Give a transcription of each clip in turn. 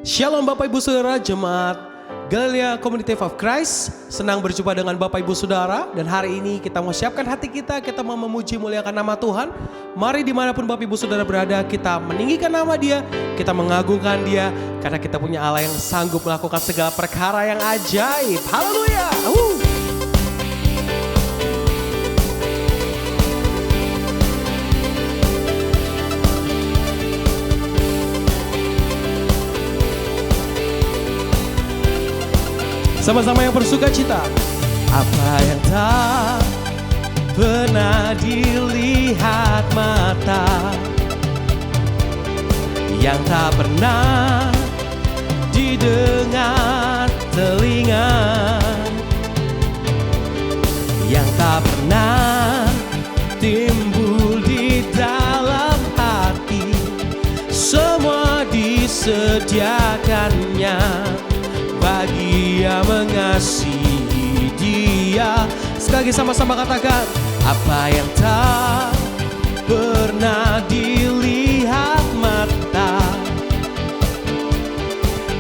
Shalom Bapak Ibu Saudara Jemaat Galilea Community of Christ. Senang berjumpa dengan Bapak Ibu Saudara. Dan hari ini kita mau siapkan hati kita mau memuji muliakan nama Tuhan. Mari dimanapun Bapak Ibu Saudara berada, kita meninggikan nama Dia, kita mengagungkan Dia, karena kita punya Allah yang sanggup melakukan segala perkara yang ajaib. Haleluya. Sama-sama yang bersuka cita. Apa yang tak pernah dilihat mata, yang tak pernah didengar telinga, yang tak pernah timbul di dalam hati, semua disediakannya bagi yang mengasihi Dia. Sekali lagi sama-sama katakan, apa yang tak pernah dilihat mata,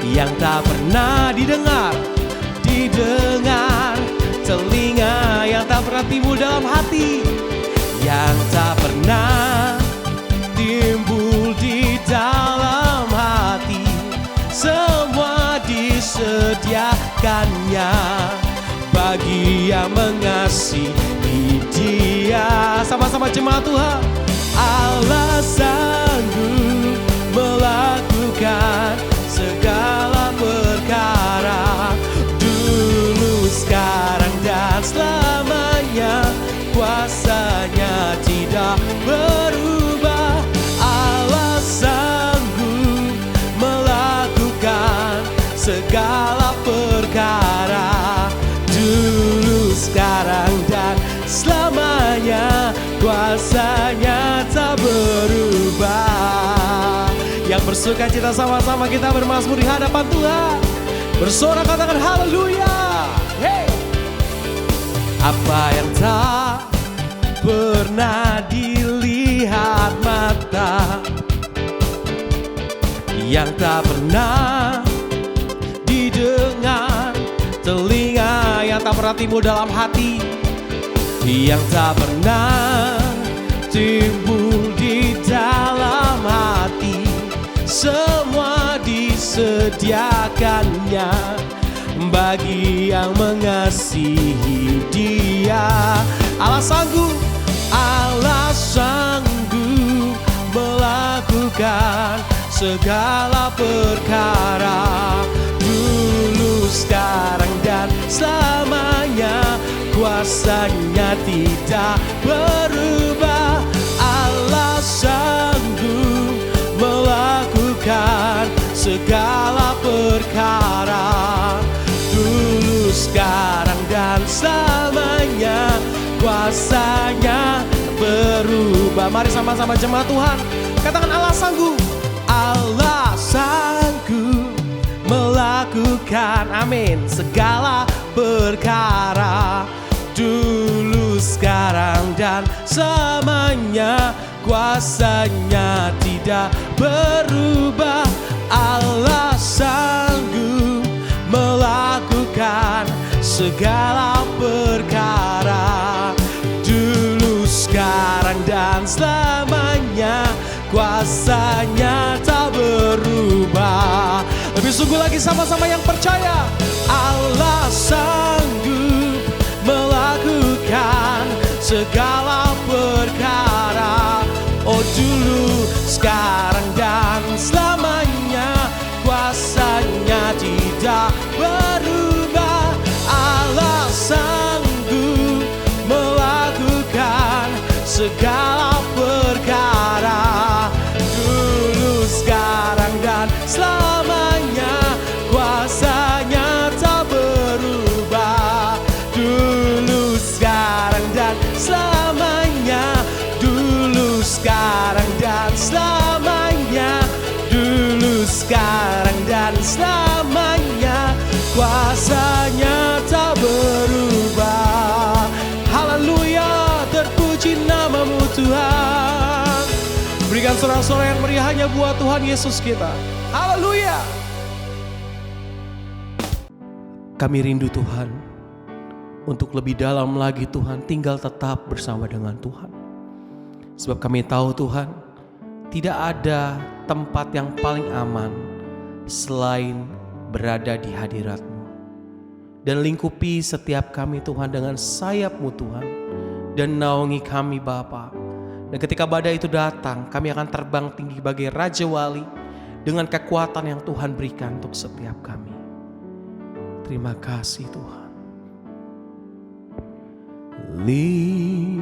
yang tak pernah didengar telinga, yang tak pernah timbul dalam hati, yang tak pernah timbul di dalam hati, semua disediakannya bagi yang mengasihi Dia. Sama-sama jemaat Tuhan. Allah sanggup melakukan segala perkara, dulu, sekarang, dan selamanya. Kuasanya tidak berubah. Allah sanggup melakukan segala perkara, dulu, sekarang, dan selamanya. Kuasanya tak berubah. Yang bersuka cita sama-sama kita bermazmur di hadapan Tuhan, bersorak katakan haleluya. Hey. Apa yang tak pernah dilihat mata, yang tak pernah didengar telinga, yang tak pernah timbul dalam hati, yang tak pernah timbul di dalam hati, semua disediakannya bagi yang mengasihi Dia. Allah sanggup melakukan segala perkara, dulu, sekarang, dan selamanya. Kuasanya tidak berubah. Allah sanggup melakukan segala perkara, dulu, sekarang, dan selamanya. Kuasanya berubah. Mari sama-sama jemaat Tuhan katakan, Allah sanggup. Allah sanggup melakukan, amin, segala perkara, dulu, sekarang, dan selamanya. Kuasanya tidak berubah. Allah sanggup melakukan segala perkara, dulu, sekarang, dan selamanya. Kuasanya tak berubah. Lebih sungguh lagi sama-sama yang percaya. Allah sanggup melakukan segala perkara, oh, dulu, sekarang, dan selamanya. Kuasanya tidak berubah. Allah sanggup melakukan segala perkara, dulu, sekarang, dan selamanya. Kuasanya tak berubah, dulu, sekarang, dan selamanya. Dulu, sekarang, dan selamanya. Dulu, sekarang, dan selamanya. Kuasanya tak berubah. Haleluya, terpuji nama-Mu Tuhan. Berikan sorak-sorak yang meriah hanya buat Tuhan Yesus kita. Haleluya. kami rindu Tuhan untuk lebih dalam lagi Tuhan tinggal tetap bersama dengan Tuhan. Sebab kami tahu Tuhan, tidak ada tempat yang paling aman selain berada di hadirat-Mu. Dan lingkupi setiap kami Tuhan dengan sayap-Mu Tuhan, dan naungi kami Bapa. Dan ketika badai itu datang, kami akan terbang tinggi bagai Raja Wali dengan kekuatan yang Tuhan berikan untuk setiap kami. Terima kasih Tuhan. Lingkupiku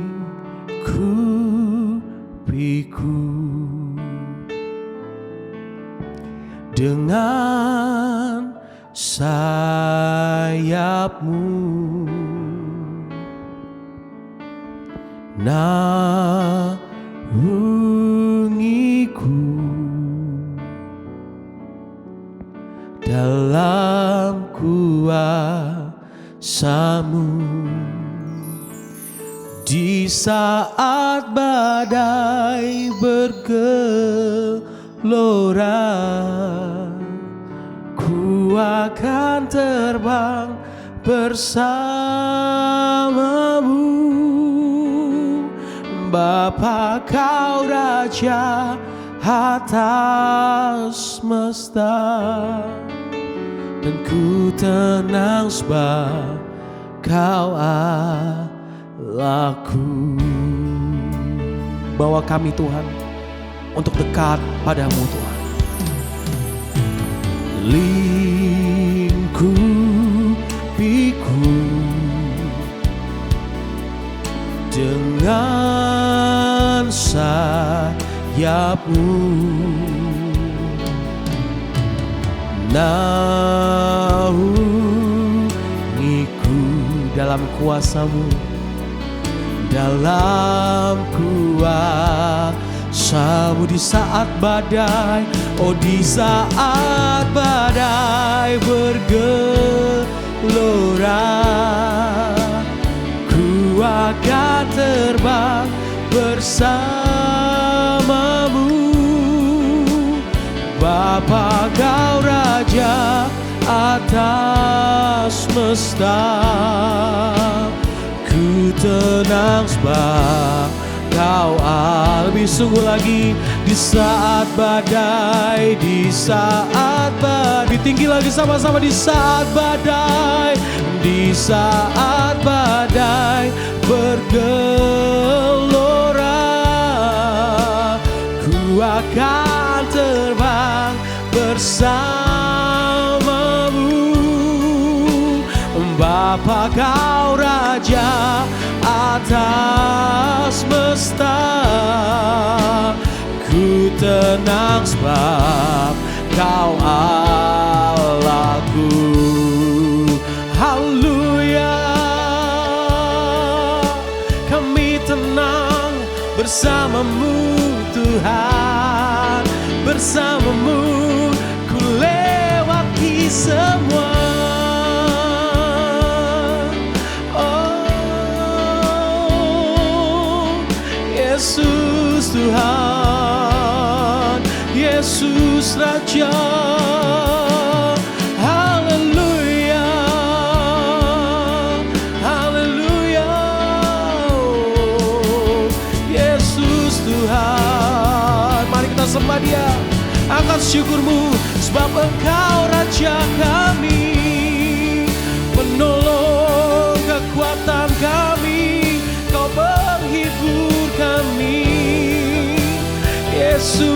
dengan sayap-Mu, naungiku dalam kuasa-Mu. Di saat badai bergelora, ku akan terbang bersama-Mu. Bapa, Kau Raja atas semesta, dan ku tenang sebab Kau Allahku. Bawa kami Tuhan untuk dekat padamu Tuhan. Lingkupiku dengan sayap-Mu, naungiku dalam kuasa-Mu, dalam kuasa-Mu. Di saat badai, oh di saat badai bergelora, ku akan terbang bersama-Mu. Bapa, Kau Raja atas semesta, ku tenang sebab Kau lebih sungguh lagi. Di saat badai, di saat badai, tinggi lagi sama-sama. Di saat badai, di saat badai bergelora, ku akan terbang bersama-Mu. Bapa, Kau Raja atas semesta, ku tenang sebab Kau Allahku. Haleluya, kami tenang bersama-Mu Tuhan. Bersama-Mu ku lewati semua. Yesus Tuhan, Yesus Raja. Haleluya, haleluya. Yesus Tuhan, mari kita sembah Dia, angkat syukur-Mu sebab Engkau Raja kami, penolong kekuatan kami, Kau menghibur kami. Yesus,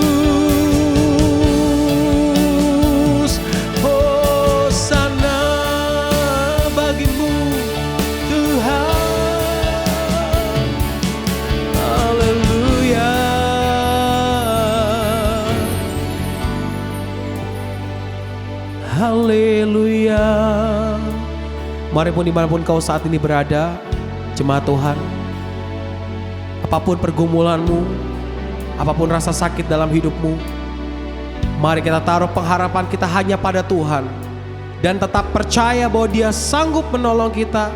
hosana bagi-Mu Tuhan. Haleluya. Haleluya. Mari pun dimanapun kau saat ini berada, jemaat Tuhan, apapun pergumulanmu, apapun rasa sakit dalam hidupmu, mari kita taruh pengharapan kita hanya pada Tuhan. Dan tetap percaya bahwa Dia sanggup menolong kita,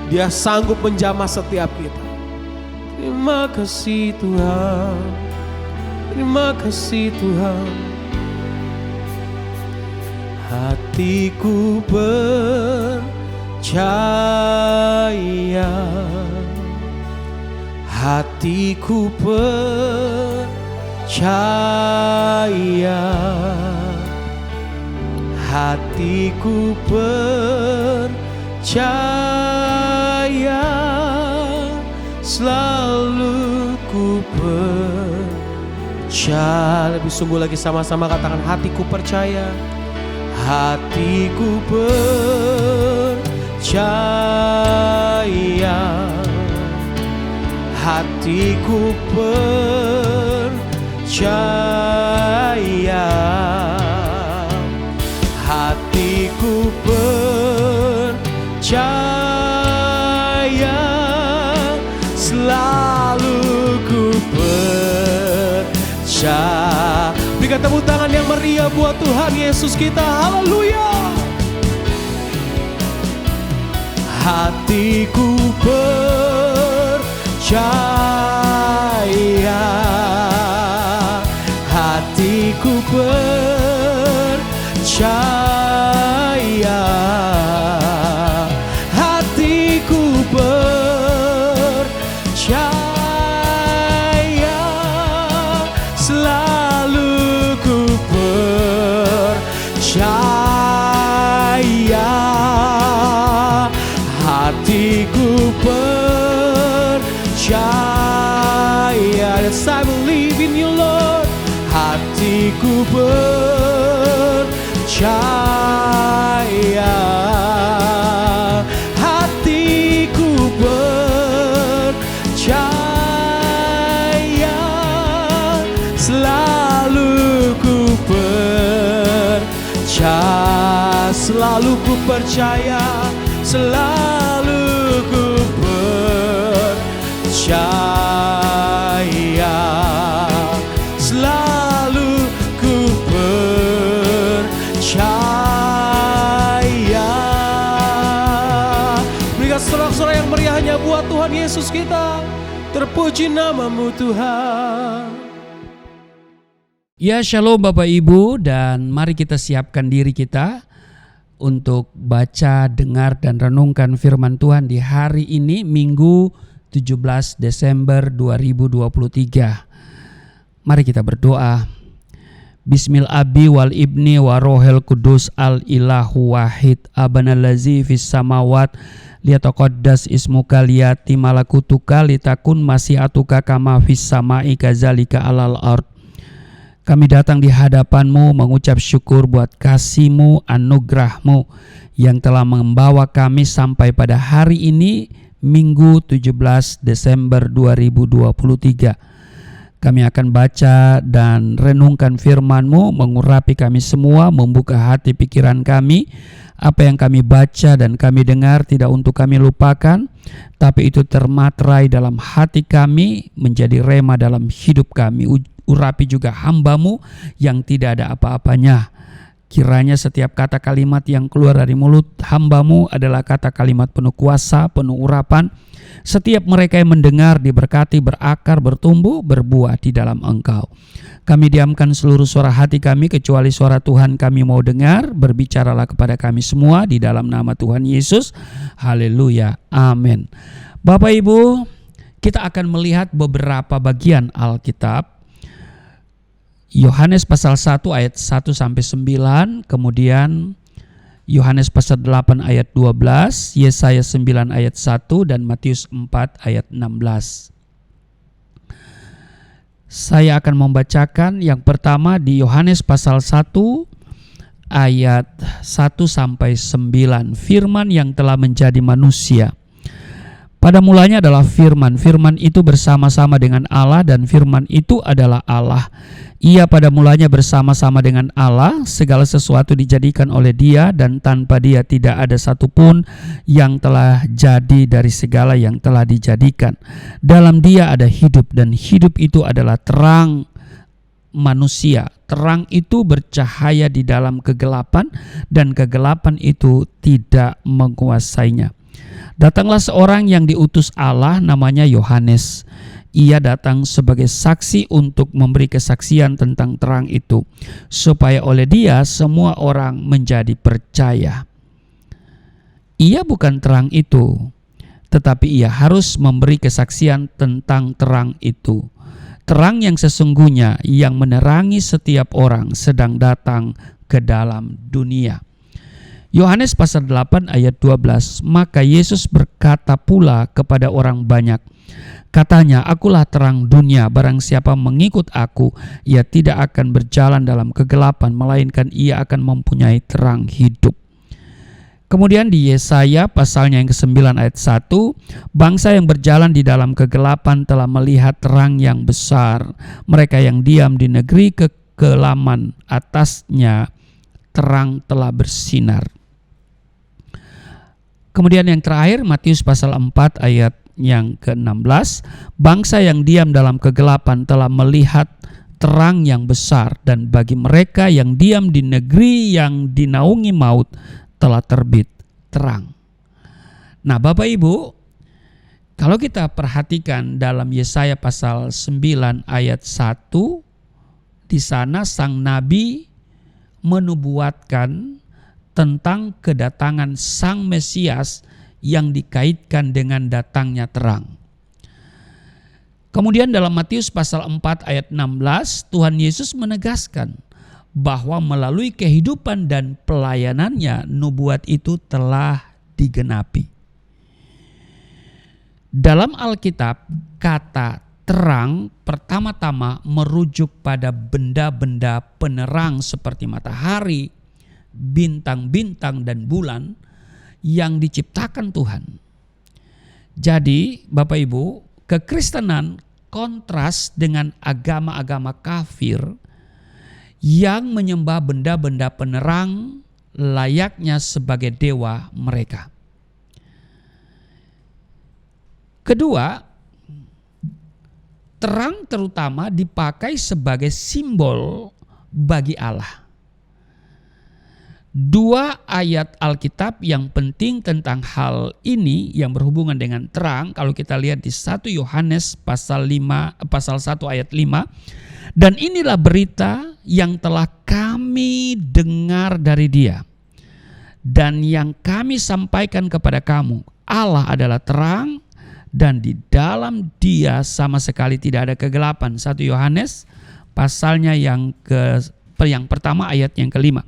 Dia sanggup menjamah setiap kita. Terima kasih Tuhan, terima kasih Tuhan. hatiku percaya, hatiku percaya, hatiku percaya, selalu ku percaya. Lebih sungguh lagi, sama-sama katakan hatiku percaya, hatiku percaya, hatiku percaya, hatiku percaya, selalu ku percaya. Berikan tepuk tangan yang meriah buat Tuhan Yesus kita. Haleluya. Hatiku percaya, hatiku percaya, hatiku percaya, selalu ku percaya, hatiku percaya. Yes, I believe in you, Lord. Hatiku percaya, hatiku percaya, selalu ku percaya, selalu ku percaya, selalu ku percaya, selalu ku percaya. Berikan sorak-sorak yang meriahnya buat Tuhan Yesus kita. Terpuji namamu Tuhan. Ya, shalom Bapak Ibu, dan mari kita siapkan diri kita untuk baca, dengar, dan renungkan firman Tuhan di hari ini, Minggu 17 Desember 2023. Mari kita berdoa. Bismil abi wal ibni wa rohel kudus al ilahu wahid abana lazi fis samawat liyataqaddas ismuka liyati malakutuka litakun masyiatuka kama fis samai kazalika alal ard. Kami datang di hadapan-Mu mengucap syukur buat kasih-Mu, anugerah-Mu yang telah membawa kami sampai pada hari ini, Minggu 17 Desember 2023. Kami akan baca dan renungkan firman-Mu, mengurapi kami semua, membuka hati pikiran kami. Apa yang kami baca dan kami dengar tidak untuk kami lupakan, tapi itu termaterai dalam hati kami, menjadi rema dalam hidup kami. Urapi juga hamba-Mu yang tidak ada apa-apanya. Kiranya setiap kata kalimat yang keluar dari mulut hamba-Mu adalah kata kalimat penuh kuasa, penuh urapan. Setiap mereka yang mendengar diberkati, berakar, bertumbuh, berbuah di dalam Engkau. Kami diamkan seluruh suara hati kami kecuali suara Tuhan kami mau dengar. Berbicaralah kepada kami semua di dalam nama Tuhan Yesus. Haleluya. Amin. Bapak Ibu, kita akan melihat beberapa bagian Alkitab. Yohanes pasal 1 ayat 1 sampai 9, kemudian Yohanes pasal 8 ayat 12, Yesaya 9 ayat 1 dan Matius 4 ayat 16. Saya akan membacakan yang pertama di Yohanes pasal 1 ayat 1 sampai 9. Firman yang telah menjadi manusia. Pada mulanya adalah firman. Firman itu bersama-sama dengan Allah dan firman itu adalah Allah. Ia pada mulanya bersama-sama dengan Allah. Segala sesuatu dijadikan oleh Dia dan tanpa Dia tidak ada satupun yang telah jadi dari segala yang telah dijadikan. Dalam Dia ada hidup dan hidup itu adalah terang manusia. Terang itu bercahaya di dalam kegelapan dan kegelapan itu tidak menguasainya. Datanglah seorang yang diutus Allah, namanya Yohanes. Ia datang sebagai saksi untuk memberi kesaksian tentang terang itu, supaya oleh Dia semua orang menjadi percaya. Ia bukan terang itu, tetapi ia harus memberi kesaksian tentang terang itu. Terang yang sesungguhnya yang menerangi setiap orang sedang datang ke dalam dunia. Yohanes pasal 8 ayat 12, maka Yesus berkata pula kepada orang banyak, katanya, akulah terang dunia, barang siapa mengikut aku, ia tidak akan berjalan dalam kegelapan, melainkan ia akan mempunyai terang hidup. Kemudian di Yesaya pasalnya yang ke-9 ayat 1, bangsa yang berjalan di dalam kegelapan telah melihat terang yang besar, mereka yang diam di negeri kekelaman atasnya, terang telah bersinar. Kemudian yang terakhir Matius pasal 4 ayat yang ke-16, bangsa yang diam dalam kegelapan telah melihat terang yang besar, dan bagi mereka yang diam di negeri yang dinaungi maut telah terbit terang. Nah, Bapak Ibu, kalau kita perhatikan dalam Yesaya pasal 9 ayat 1, di sana sang nabi menubuatkan tentang kedatangan sang Mesias yang dikaitkan dengan datangnya terang. Kemudian dalam Matius pasal 4 ayat 16, Tuhan Yesus menegaskan bahwa melalui kehidupan dan pelayanannya nubuat itu telah digenapi. Dalam Alkitab, kata terang pertama-tama merujuk pada benda-benda penerang seperti matahari, bintang-bintang dan bulan yang diciptakan Tuhan. Jadi Bapak Ibu, kekristenan kontras dengan agama-agama kafir yang menyembah benda-benda penerang layaknya sebagai dewa mereka. Kedua, terang terutama dipakai sebagai simbol bagi Allah. Dua ayat Alkitab yang penting tentang hal ini yang berhubungan dengan terang, kalau kita lihat di 1 Yohanes pasal 1 ayat 5, dan inilah berita yang telah kami dengar dari Dia dan yang kami sampaikan kepada kamu, Allah adalah terang dan di dalam Dia sama sekali tidak ada kegelapan. 1 Yohanes pasalnya yang pertama ayat yang kelima.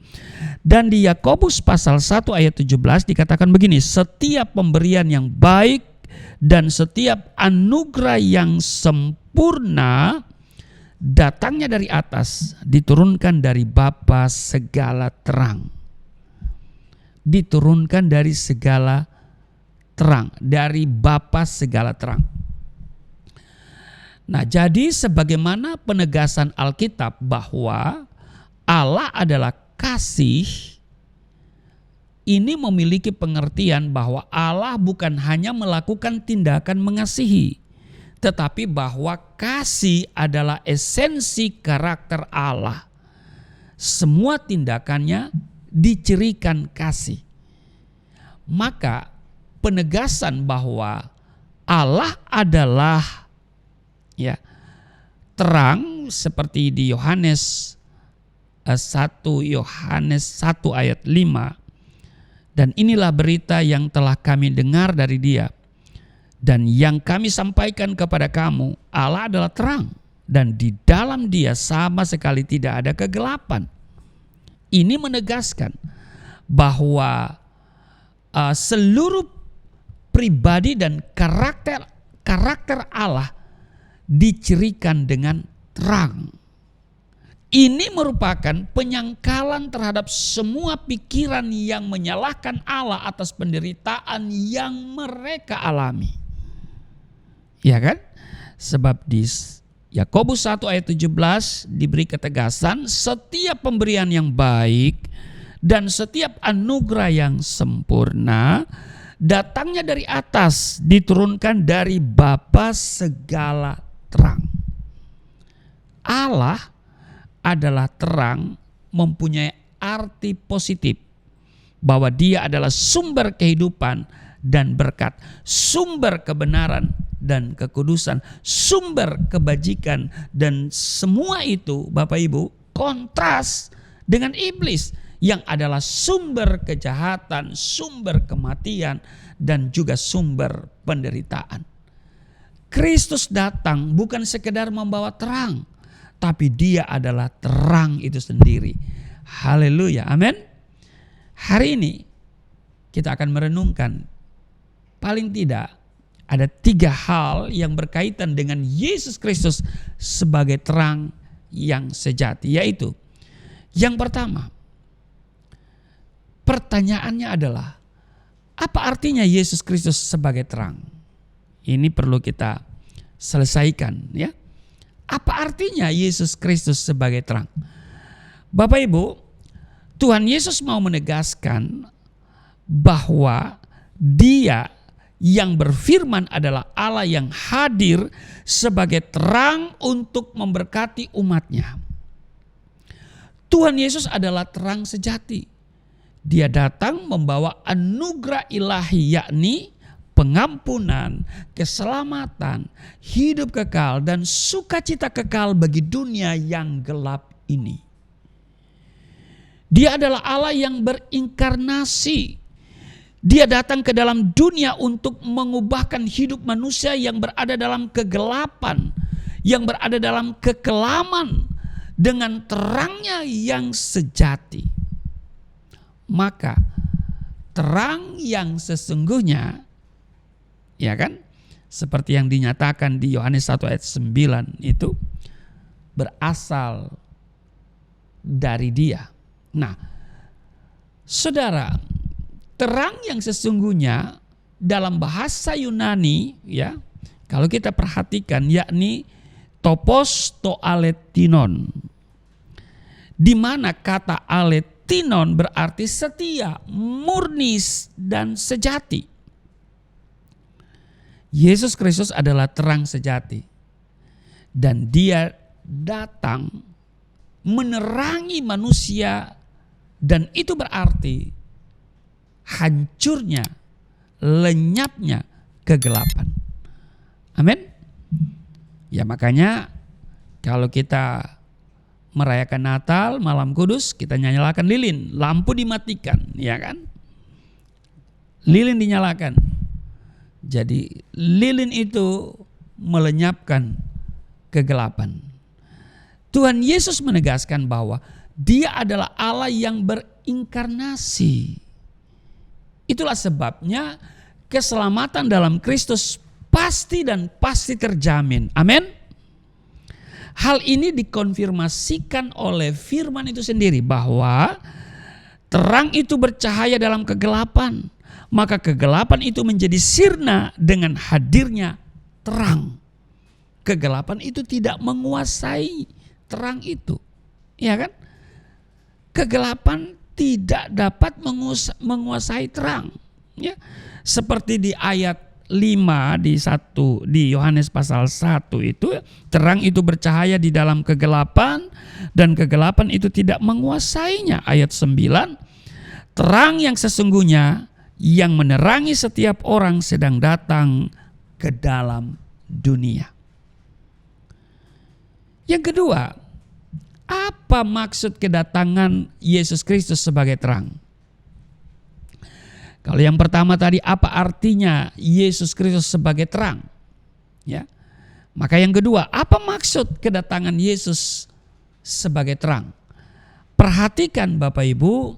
Dan di Yakobus pasal 1 ayat 17 dikatakan begini, setiap pemberian yang baik dan setiap anugerah yang sempurna datangnya dari atas, diturunkan dari Bapa segala terang. Diturunkan dari segala terang, dari Bapa segala terang. Nah, jadi sebagaimana penegasan Alkitab bahwa Allah adalah kasih, ini memiliki pengertian bahwa Allah bukan hanya melakukan tindakan mengasihi, tetapi bahwa kasih adalah esensi karakter Allah. Semua tindakannya dicirikan kasih. Maka penegasan bahwa Allah adalah terang seperti di Yohanes 1 ayat 5, dan inilah berita yang telah kami dengar dari Dia dan yang kami sampaikan kepada kamu, Allah adalah terang dan di dalam Dia sama sekali tidak ada kegelapan. Ini menegaskan bahwa seluruh pribadi dan karakter Allah dicirikan dengan terang. Ini merupakan penyangkalan terhadap semua pikiran yang menyalahkan Allah atas penderitaan yang mereka alami. Ya kan? Sebab di Yakobus 1 ayat 17 diberi ketegasan, setiap pemberian yang baik dan setiap anugerah yang sempurna datangnya dari atas, diturunkan dari Bapa segala terang. Allah adalah terang mempunyai arti positif bahwa Dia adalah sumber kehidupan dan berkat, sumber kebenaran dan kekudusan, sumber kebajikan, dan semua itu Bapak Ibu kontras dengan iblis yang adalah sumber kejahatan, sumber kematian, dan juga sumber penderitaan. Kristus datang bukan sekedar membawa terang, tapi dia adalah terang itu sendiri. Haleluya, amin. Hari ini kita akan merenungkan paling tidak ada 3 hal yang berkaitan dengan Yesus Kristus sebagai terang yang sejati. Yaitu yang pertama, pertanyaannya adalah apa artinya Yesus Kristus sebagai terang? Ini perlu kita selesaikan ya. Apa artinya Yesus Kristus sebagai terang? Bapak Ibu, Tuhan Yesus mau menegaskan bahwa Dia yang berfirman adalah Allah yang hadir sebagai terang untuk memberkati umatnya. Tuhan Yesus adalah terang sejati. Dia datang membawa anugerah ilahi, yakni pengampunan, keselamatan, hidup kekal, dan sukacita kekal bagi dunia yang gelap ini. Dia adalah Allah yang berinkarnasi. Dia datang ke dalam dunia untuk mengubahkan hidup manusia yang berada dalam kegelapan, yang berada dalam kekelaman, dengan terangnya yang sejati. Maka terang yang sesungguhnya, ya kan, seperti yang dinyatakan di Yohanes 1 ayat 9 itu berasal dari Dia. Nah, saudara, terang yang sesungguhnya dalam bahasa Yunani ya, kalau kita perhatikan, yakni topos to aletinon, di mana kata aletinon berarti setia, murni, dan sejati. Yesus Kristus adalah terang sejati, dan Dia datang menerangi manusia, dan itu berarti hancurnya, lenyapnya kegelapan. Amin. Ya makanya kalau kita merayakan Natal, malam kudus, kita nyalakan lilin, lampu dimatikan, ya kan? Lilin dinyalakan. Jadi lilin itu melenyapkan kegelapan. Tuhan Yesus menegaskan bahwa Dia adalah Allah yang berinkarnasi. Itulah sebabnya keselamatan dalam Kristus pasti dan pasti terjamin. Amin. Hal ini dikonfirmasikan oleh firman itu sendiri bahwa terang itu bercahaya dalam kegelapan, maka kegelapan itu menjadi sirna dengan hadirnya terang. Kegelapan itu tidak menguasai terang itu. Ya kan? Kegelapan tidak dapat menguasai terang. Ya. Seperti di ayat 5 di Yohanes pasal 1 itu, terang itu bercahaya di dalam kegelapan dan kegelapan itu tidak menguasainya. Ayat 9, terang yang sesungguhnya yang menerangi setiap orang sedang datang ke dalam dunia. Yang kedua, apa maksud kedatangan Yesus Kristus sebagai terang? Kalau yang pertama tadi, apa artinya Yesus Kristus sebagai terang? Ya. Maka yang kedua, apa maksud kedatangan Yesus sebagai terang? Perhatikan Bapak Ibu,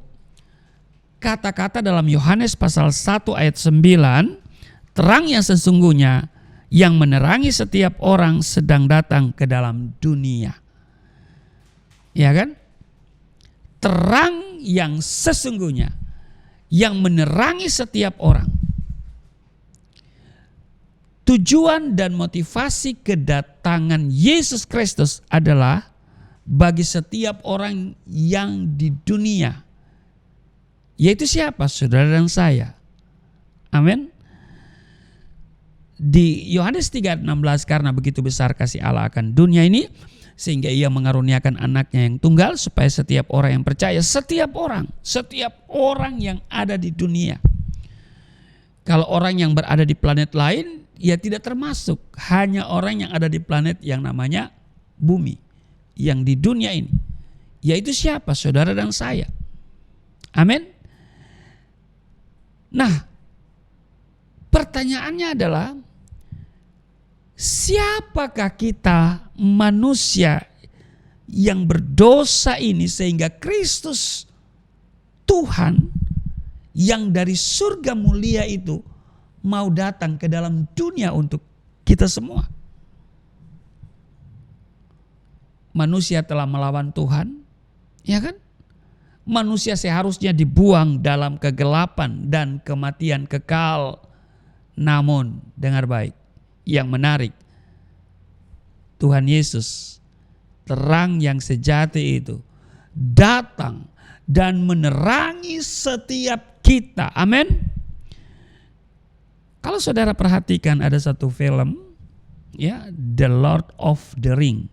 kata-kata dalam Yohanes pasal 1 ayat 9, terang yang sesungguhnya yang menerangi setiap orang sedang datang ke dalam dunia. Ya kan? Terang yang sesungguhnya yang menerangi setiap orang. Tujuan dan motivasi kedatangan Yesus Kristus adalah bagi setiap orang yang di dunia. Yaitu siapa? Saudara dan saya. Amin. Di Yohanes 3:16, karena begitu besar kasih Allah akan dunia ini, sehingga Ia mengaruniakan anaknya yang tunggal, supaya setiap orang yang percaya, setiap orang yang ada di dunia. Kalau orang yang berada di planet lain, ya tidak termasuk hanya orang yang ada di planet yang namanya bumi, yang di dunia ini. Yaitu siapa? Saudara dan saya. Amin. Nah, pertanyaannya adalah, siapakah kita manusia yang berdosa ini sehingga Kristus Tuhan yang dari surga mulia itu mau datang ke dalam dunia untuk kita semua? Manusia telah melawan Tuhan, ya kan? Manusia seharusnya dibuang dalam kegelapan dan kematian kekal. Namun, dengar baik, yang menarik, Tuhan Yesus, terang yang sejati itu, datang dan menerangi setiap kita. Amin. Kalau saudara perhatikan, ada satu film, ya, The Lord of the Ring.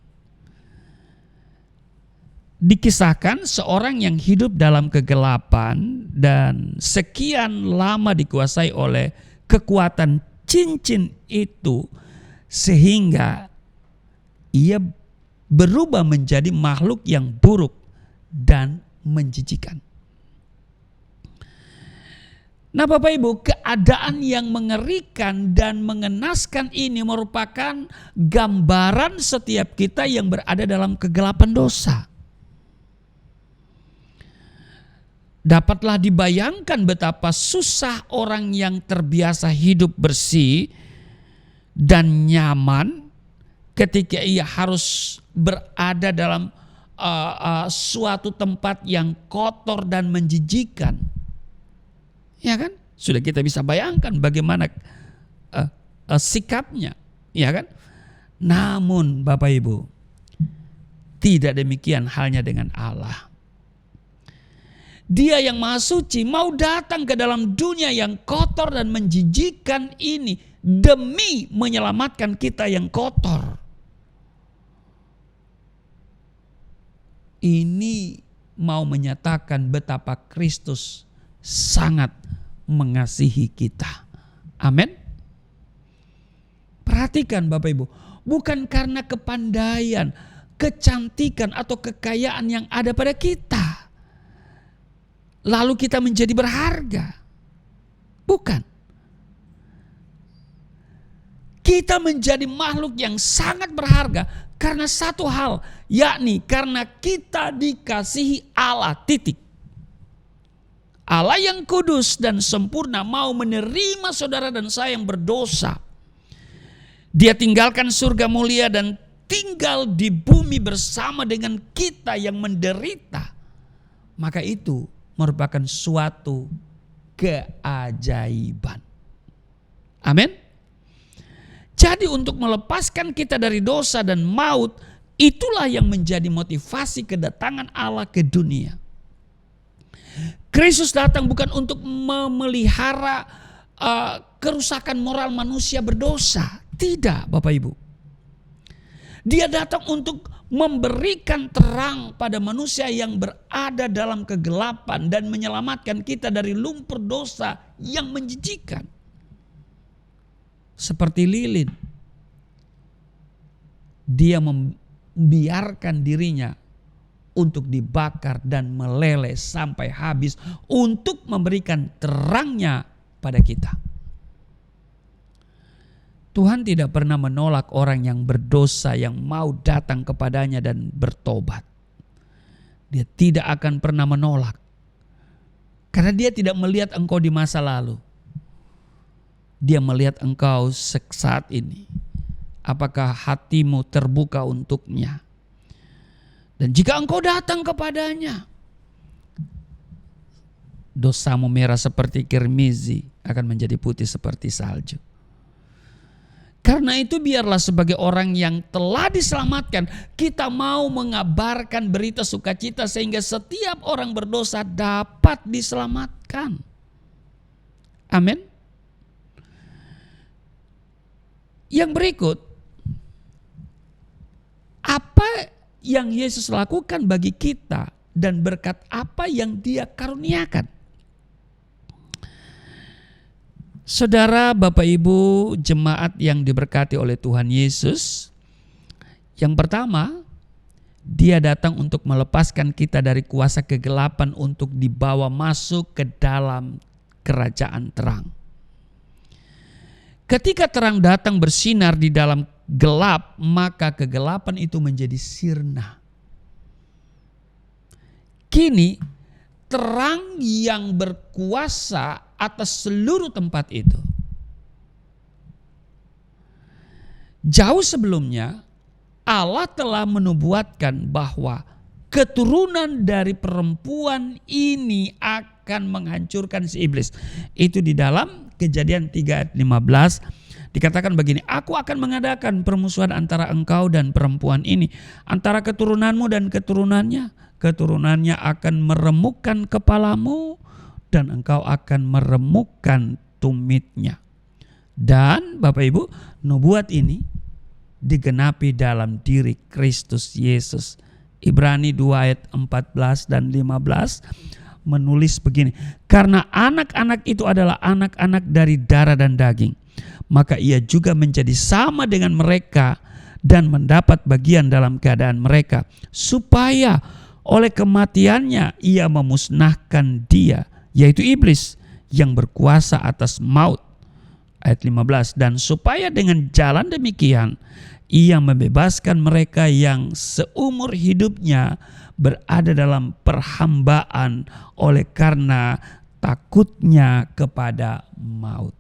Dikisahkan seorang yang hidup dalam kegelapan dan sekian lama dikuasai oleh kekuatan cincin itu sehingga ia berubah menjadi makhluk yang buruk dan menjijikan. Nah, Bapak Ibu, keadaan yang mengerikan dan mengenaskan ini merupakan gambaran setiap kita yang berada dalam kegelapan dosa. Dapatlah dibayangkan betapa susah orang yang terbiasa hidup bersih dan nyaman ketika ia harus berada dalam suatu tempat yang kotor dan menjijikan. Ya kan? Sudah kita bisa bayangkan bagaimana sikapnya, ya kan? Namun Bapak Ibu, tidak demikian halnya dengan Allah. Dia yang Maha Suci mau datang ke dalam dunia yang kotor dan menjijikan ini demi menyelamatkan kita yang kotor. Ini mau menyatakan betapa Kristus sangat mengasihi kita. Amin. Perhatikan Bapak Ibu, bukan karena kepandaian, kecantikan atau kekayaan yang ada pada kita, lalu kita menjadi berharga. Bukan. Kita menjadi makhluk yang sangat berharga karena satu hal, yakni karena kita dikasihi Allah, titik. Allah yang kudus dan sempurna mau menerima saudara dan saya yang berdosa. Dia tinggalkan surga mulia dan tinggal di bumi bersama dengan kita yang menderita. Maka itu merupakan suatu keajaiban. Amin. Jadi untuk melepaskan kita dari dosa dan maut, itulah yang menjadi motivasi kedatangan Allah ke dunia. Kristus datang bukan untuk memelihara kerusakan moral manusia berdosa. Tidak, Bapak Ibu. Dia datang untuk memberikan terang pada manusia yang berada dalam kegelapan dan menyelamatkan kita dari lumpur dosa yang menjijikan. Seperti lilin, dia membiarkan dirinya untuk dibakar dan meleleh sampai habis untuk memberikan terangnya pada kita. Tuhan tidak pernah menolak orang yang berdosa yang mau datang kepadanya dan bertobat. Dia tidak akan pernah menolak. Karena dia tidak melihat engkau di masa lalu. Dia melihat engkau saat ini. Apakah hatimu terbuka untuknya? Dan jika engkau datang kepadanya, dosamu merah seperti kirmizi akan menjadi putih seperti salju. Karena itu biarlah sebagai orang yang telah diselamatkan, kita mau mengabarkan berita sukacita sehingga setiap orang berdosa dapat diselamatkan. Amin. Yang berikut, apa yang Yesus lakukan bagi kita dan berkat apa yang Dia karuniakan? Saudara, Bapak Ibu, jemaat yang diberkati oleh Tuhan Yesus, yang pertama, Dia datang untuk melepaskan kita dari kuasa kegelapan untuk dibawa masuk ke dalam kerajaan terang. Ketika terang datang bersinar di dalam gelap, maka kegelapan itu menjadi sirna. Kini terang yang berkuasa atas seluruh tempat itu. Jauh sebelumnya Allah telah menubuatkan bahwa keturunan dari perempuan ini akan menghancurkan si iblis. Itu di dalam Kejadian 3 ayat 15 dikatakan begini, aku akan mengadakan permusuhan antara engkau dan perempuan ini, antara keturunanmu dan keturunannya. Keturunannya akan meremukkan kepalamu dan engkau akan meremukkan tumitnya. Dan Bapak Ibu, nubuat ini digenapi dalam diri Kristus Yesus. Ibrani 2 ayat 14 dan 15 menulis begini, karena anak-anak itu adalah anak-anak dari darah dan daging, maka ia juga menjadi sama dengan mereka dan mendapat bagian dalam keadaan mereka, supaya oleh kematiannya ia memusnahkan dia, yaitu iblis yang berkuasa atas maut. Ayat 15, dan supaya dengan jalan demikian ia membebaskan mereka yang seumur hidupnya berada dalam perhambaan oleh karena takutnya kepada maut.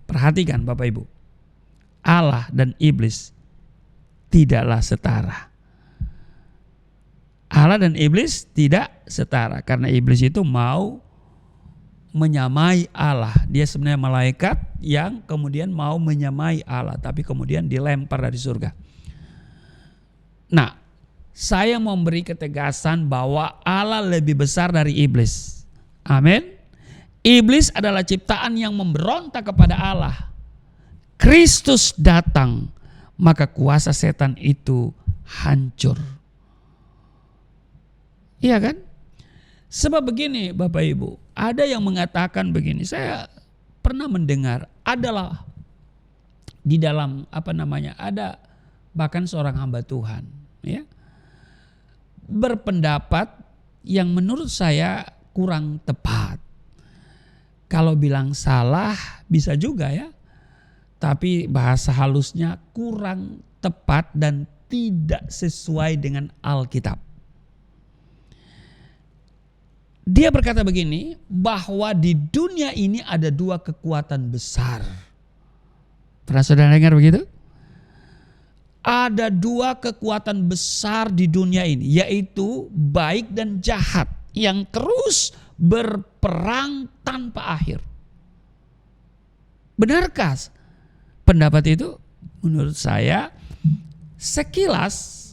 Perhatikan Bapak Ibu, Allah dan iblis tidaklah setara. Allah dan iblis tidak setara karena iblis itu mau menyamai Allah. Dia sebenarnya malaikat yang kemudian mau menyamai Allah, tapi kemudian dilempar dari surga. Nah, saya mau memberi ketegasan bahwa Allah lebih besar dari iblis. Amin. Iblis adalah ciptaan yang memberontak kepada Allah. Kristus datang, maka kuasa setan itu hancur. Iya kan? Sebab begini Bapak Ibu, ada yang mengatakan begini, saya pernah mendengar adalah di dalam ada bahkan seorang hamba Tuhan ya, berpendapat yang menurut saya kurang tepat. Kalau bilang salah bisa juga ya, tapi bahasa halusnya kurang tepat dan tidak sesuai dengan Alkitab. Dia berkata begini, bahwa di dunia ini ada dua kekuatan besar. Pernah saudara dengar begitu? Ada dua kekuatan besar di dunia ini, yaitu baik dan jahat yang terus berperang tanpa akhir. Benarkah pendapat itu? Menurut saya sekilas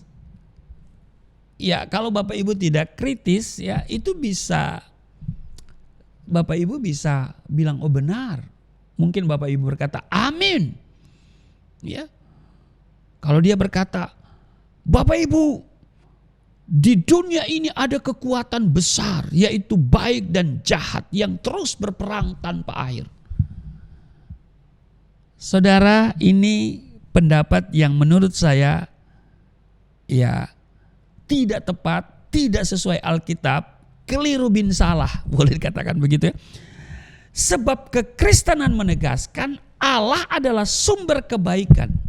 ya, kalau Bapak Ibu tidak kritis ya, itu bisa Bapak Ibu bisa bilang oh benar. Mungkin Bapak Ibu berkata amin. Ya. Kalau dia berkata, Bapak Ibu, di dunia ini ada kekuatan besar, yaitu baik dan jahat yang terus berperang tanpa akhir. Saudara, ini pendapat yang menurut saya ya tidak tepat, tidak sesuai Alkitab, keliru bin salah, boleh dikatakan begitu ya. Sebab kekristenan menegaskan Allah adalah sumber kebaikan.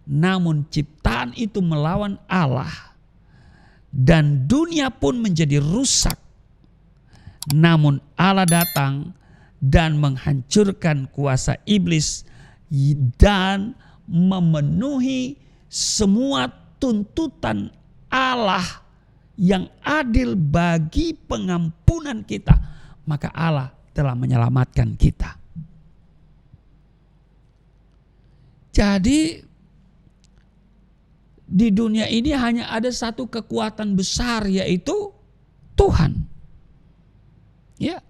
Namun ciptaan itu melawan Allah dan dunia pun menjadi rusak. Namun Allah datang dan menghancurkan kuasa iblis dan memenuhi semua tuntutan Allah yang adil bagi pengampunan kita. Maka Allah telah menyelamatkan kita. Jadi di dunia ini hanya ada satu kekuatan besar, yaitu Tuhan. Ya.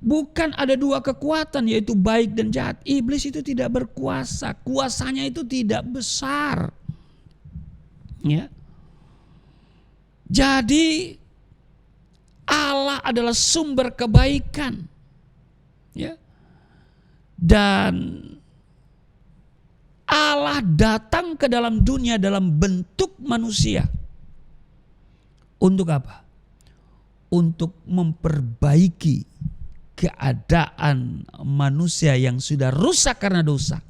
Bukan ada dua kekuatan, yaitu baik dan jahat. Iblis itu tidak berkuasa, kuasanya itu tidak besar. Ya. Jadi Allah adalah sumber kebaikan. Ya. Dan Allah datang ke dalam dunia dalam bentuk manusia. Untuk apa? Untuk memperbaiki keadaan manusia yang sudah rusak karena dosa.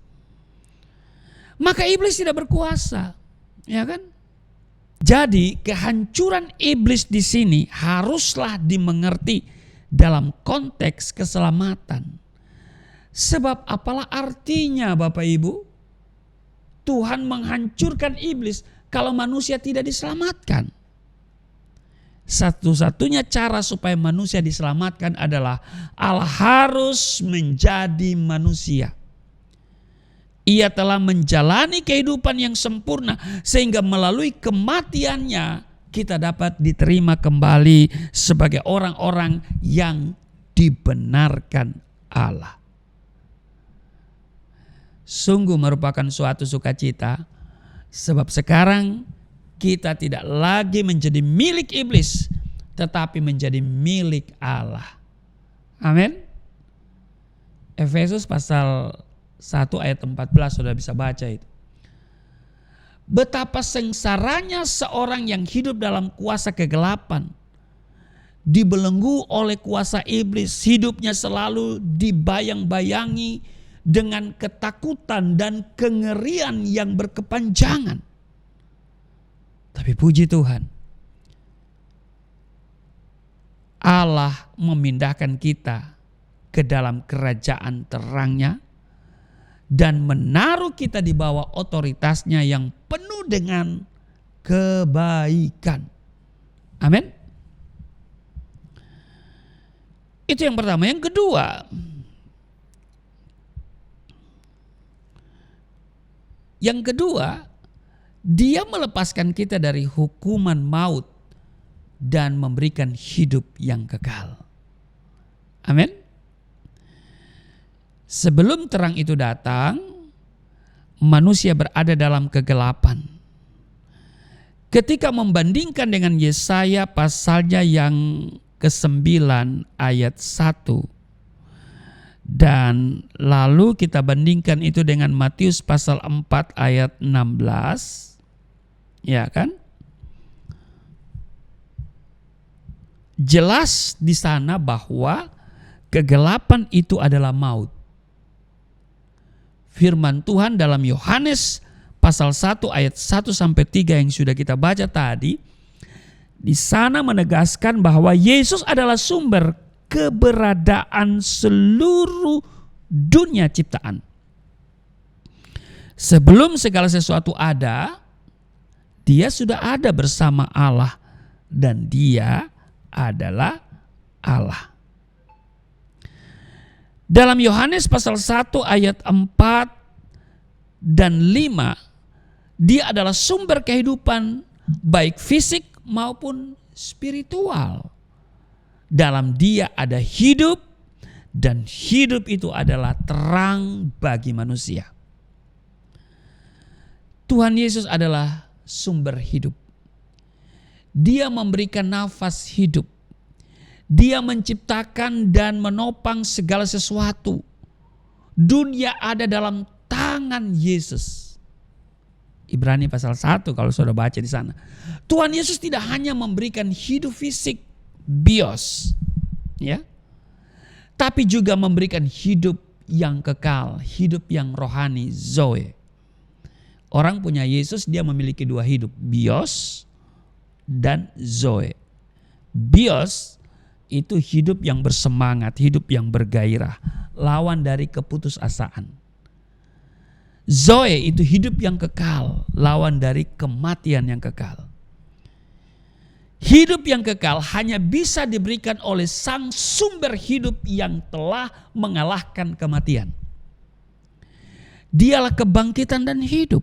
Maka iblis tidak berkuasa, ya kan? Jadi kehancuran iblis di sini haruslah dimengerti dalam konteks keselamatan. Sebab apalah artinya Bapak Ibu? Tuhan menghancurkan iblis kalau manusia tidak diselamatkan. Satu-satunya cara supaya manusia diselamatkan adalah Allah harus menjadi manusia. Ia telah menjalani kehidupan yang sempurna sehingga melalui kematiannya kita dapat diterima kembali sebagai orang-orang yang dibenarkan Allah. Sungguh merupakan suatu sukacita sebab sekarang kita tidak lagi menjadi milik iblis tetapi menjadi milik Allah. Amin. Efesus pasal 1 ayat 14 sudah bisa baca itu. Betapa sengsaranya seorang yang hidup dalam kuasa kegelapan, dibelenggu oleh kuasa iblis, hidupnya selalu dibayang-bayangi dengan ketakutan dan kengerian yang berkepanjangan. Tapi puji Tuhan, Allah memindahkan kita ke dalam kerajaan terangnya dan menaruh kita di bawah otoritasnya yang penuh dengan kebaikan. Amin. Itu yang pertama. Yang kedua, Dia melepaskan kita dari hukuman maut dan memberikan hidup yang kekal. Amin. Sebelum terang itu datang, manusia berada dalam kegelapan. Ketika membandingkan dengan Yesaya pasalnya yang ke-9 ayat 1. Dan lalu kita bandingkan itu dengan Matius pasal 4 ayat 16. Ya kan? Jelas di sana bahwa kegelapan itu adalah maut. Firman Tuhan dalam Yohanes pasal 1 ayat 1 sampai 3 yang sudah kita baca tadi, di sana menegaskan bahwa Yesus adalah sumber keberadaan seluruh dunia ciptaan. Sebelum segala sesuatu ada, Dia sudah ada bersama Allah dan Dia adalah Allah. Dalam Yohanes pasal 1 ayat 4 dan 5, Dia adalah sumber kehidupan baik fisik maupun spiritual. Dalam Dia ada hidup dan hidup itu adalah terang bagi manusia. Tuhan Yesus adalah sumber hidup. Dia memberikan nafas hidup. Dia menciptakan dan menopang segala sesuatu. Dunia ada dalam tangan Yesus. Ibrani pasal 1 kalau sudah baca di sana. Tuhan Yesus tidak hanya memberikan hidup fisik, bios, ya, tapi juga memberikan hidup yang kekal, hidup yang rohani, zoe. Orang punya Yesus, dia memiliki dua hidup, bios dan zoe. Bios itu hidup yang bersemangat, hidup yang bergairah, lawan dari keputusasaan. Zoe itu hidup yang kekal, lawan dari kematian yang kekal. Hidup yang kekal hanya bisa diberikan oleh sang sumber hidup yang telah mengalahkan kematian. Dialah kebangkitan dan hidup.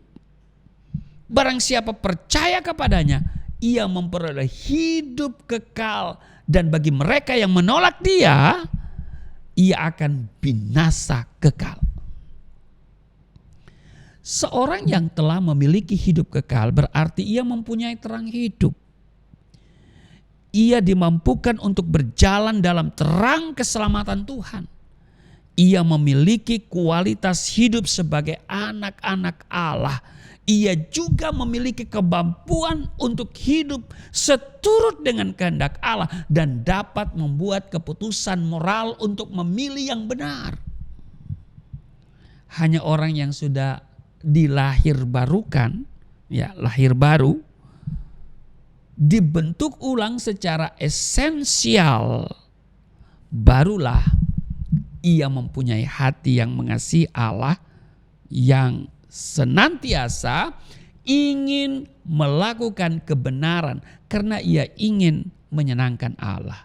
Barang siapa percaya kepadanya, ia memperoleh hidup kekal. Dan bagi mereka yang menolak Dia, ia akan binasa kekal. Seorang yang telah memiliki hidup kekal berarti ia mempunyai terang hidup. ia dimampukan untuk berjalan dalam terang keselamatan Tuhan. Ia memiliki kualitas hidup sebagai anak-anak Allah. Ia juga memiliki kemampuan untuk hidup seturut dengan kehendak Allah dan dapat membuat keputusan moral untuk memilih yang benar. Hanya orang yang sudah dilahir barukan, ya lahir baru, dibentuk ulang secara esensial, barulah ia mempunyai hati yang mengasihi Allah, yang senantiasa ingin melakukan kebenaran karena ia ingin menyenangkan Allah.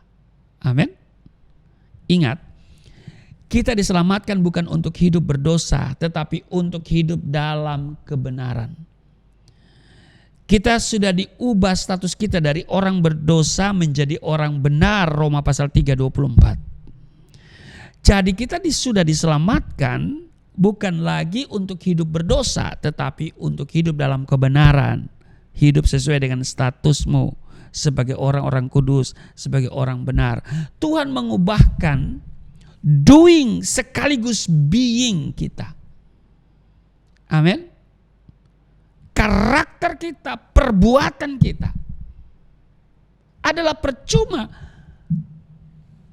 Amin. Ingat, kita diselamatkan bukan untuk hidup berdosa, tetapi untuk hidup dalam kebenaran. Kita sudah diubah status kita dari orang berdosa menjadi orang benar, Roma pasal 3:24. Jadi kita sudah diselamatkan bukan lagi untuk hidup berdosa, tetapi untuk hidup dalam kebenaran. Hidup sesuai dengan statusmu sebagai orang-orang kudus, sebagai orang benar. Tuhan mengubahkan doing sekaligus being kita. Amin. Karakter kita, perbuatan kita adalah percuma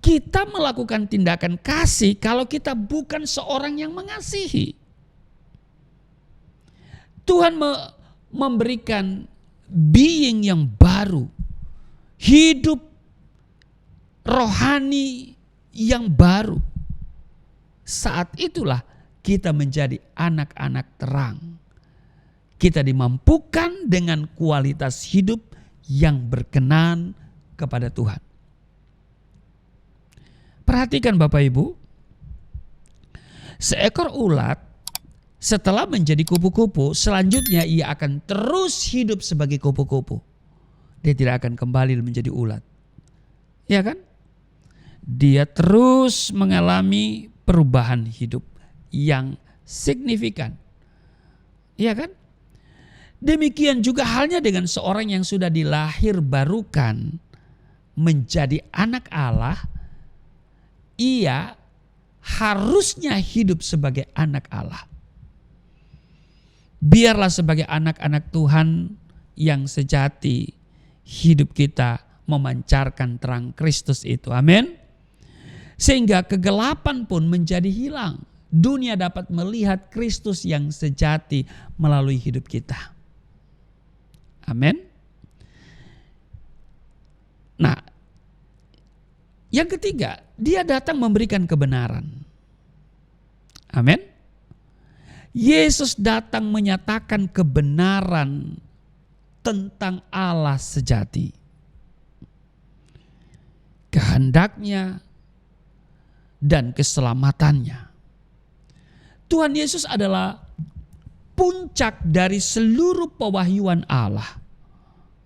kita melakukan tindakan kasih kalau kita bukan seorang yang mengasihi. Tuhan memberikan being yang baru, hidup rohani yang baru. Saat itulah kita menjadi anak-anak terang. Kita dimampukan dengan kualitas hidup yang berkenan kepada Tuhan. Perhatikan Bapak Ibu, seekor ulat setelah menjadi kupu-kupu, selanjutnya ia akan terus hidup sebagai kupu-kupu. Dia tidak akan kembali menjadi ulat. Ya kan? Dia terus mengalami perubahan hidup yang signifikan. Ya kan? Demikian juga halnya dengan seorang yang sudah dilahir barukan menjadi anak Allah. Ia harusnya hidup sebagai anak Allah. Biarlah sebagai anak-anak Tuhan yang sejati, hidup kita memancarkan terang Kristus itu. Amin. Sehingga kegelapan pun menjadi hilang. Dunia dapat melihat Kristus yang sejati melalui hidup kita. Amin. Nah, yang ketiga, dia datang memberikan kebenaran. Amin. Yesus datang menyatakan kebenaran tentang Allah sejati. Kehendaknya dan keselamatannya. Tuhan Yesus adalah puncak dari seluruh pewahyuan Allah.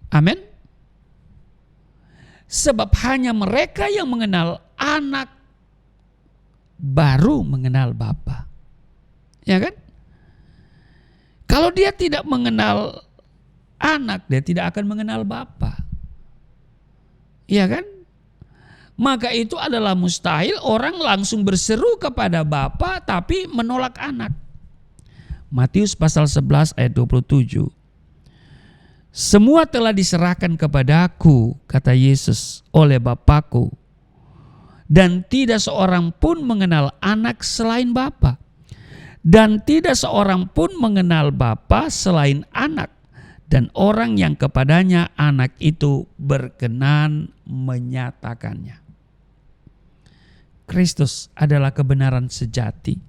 Amin. Sebab hanya mereka yang mengenal anak baru mengenal Bapa. Ya kan? Kalau dia tidak mengenal anak, dia tidak akan mengenal Bapa. Ya kan? Maka itu adalah mustahil orang langsung berseru kepada Bapa tapi menolak anak. Matius pasal 11 ayat 27. Semua telah diserahkan kepadaku, kata Yesus, oleh Bapa-Ku. Dan tidak seorang pun mengenal anak selain Bapa. Dan tidak seorang pun mengenal Bapa selain anak. Dan orang yang kepadanya anak itu berkenan menyatakannya. Kristus adalah kebenaran sejati.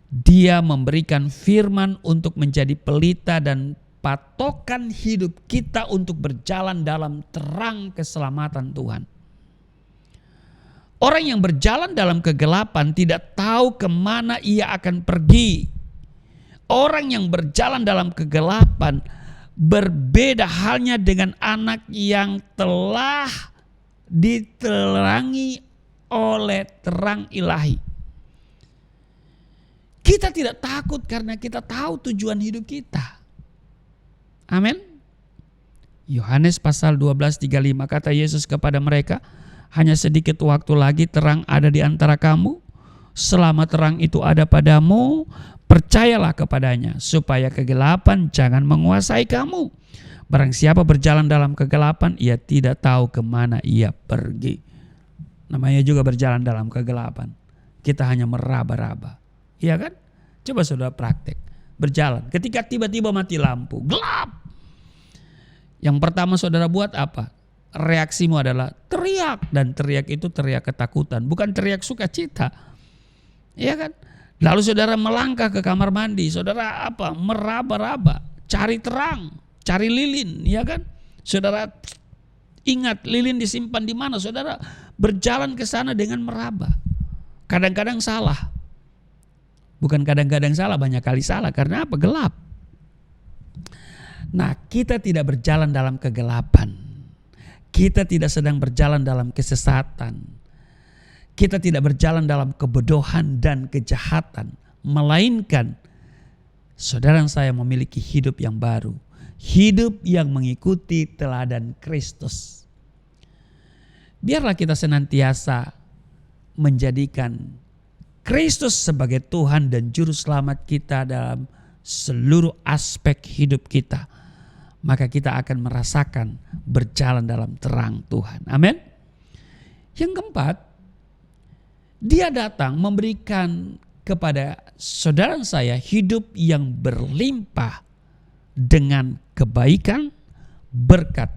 Dia memberikan firman untuk menjadi pelita dan patokan hidup kita untuk berjalan dalam terang keselamatan Tuhan. Orang yang berjalan dalam kegelapan tidak tahu kemana ia akan pergi. Orang yang berjalan dalam kegelapan berbeda halnya dengan anak yang telah diterangi oleh terang ilahi. Kita tidak takut karena kita tahu tujuan hidup kita. Amin. Yohanes pasal 12:35 kata Yesus kepada mereka, hanya sedikit waktu lagi terang ada di antara kamu. Selama terang itu ada padamu, percayalah kepadanya supaya kegelapan jangan menguasai kamu. Barang siapa berjalan dalam kegelapan, ia tidak tahu kemana ia pergi. Namanya juga berjalan dalam kegelapan. Kita hanya meraba-raba. Iya kan? Coba saudara praktek. Berjalan. Ketika tiba-tiba mati lampu, gelap. Yang pertama saudara buat apa? Reaksimu adalah teriak. Dan teriak itu teriak ketakutan. Bukan teriak sukacita. Iya kan? Lalu saudara melangkah ke kamar mandi. Saudara apa? Meraba-raba. Cari terang. Cari lilin. Iya kan? Saudara ingat lilin disimpan di mana. Saudara berjalan ke sana dengan meraba. Kadang-kadang salah. Bukan kadang-kadang salah, banyak kali salah. Karena apa? Gelap. Nah, kita tidak berjalan dalam kegelapan. Kita tidak sedang berjalan dalam kesesatan. Kita tidak berjalan dalam kebodohan dan kejahatan. Melainkan saudara saya memiliki hidup yang baru. Hidup yang mengikuti teladan Kristus. Biarlah kita senantiasa menjadikan Kristus sebagai Tuhan dan Juru Selamat kita dalam seluruh aspek hidup kita. Maka kita akan merasakan berjalan dalam terang Tuhan. Amin. Yang keempat, Dia datang memberikan kepada saudara saya hidup yang berlimpah dengan kebaikan, berkat,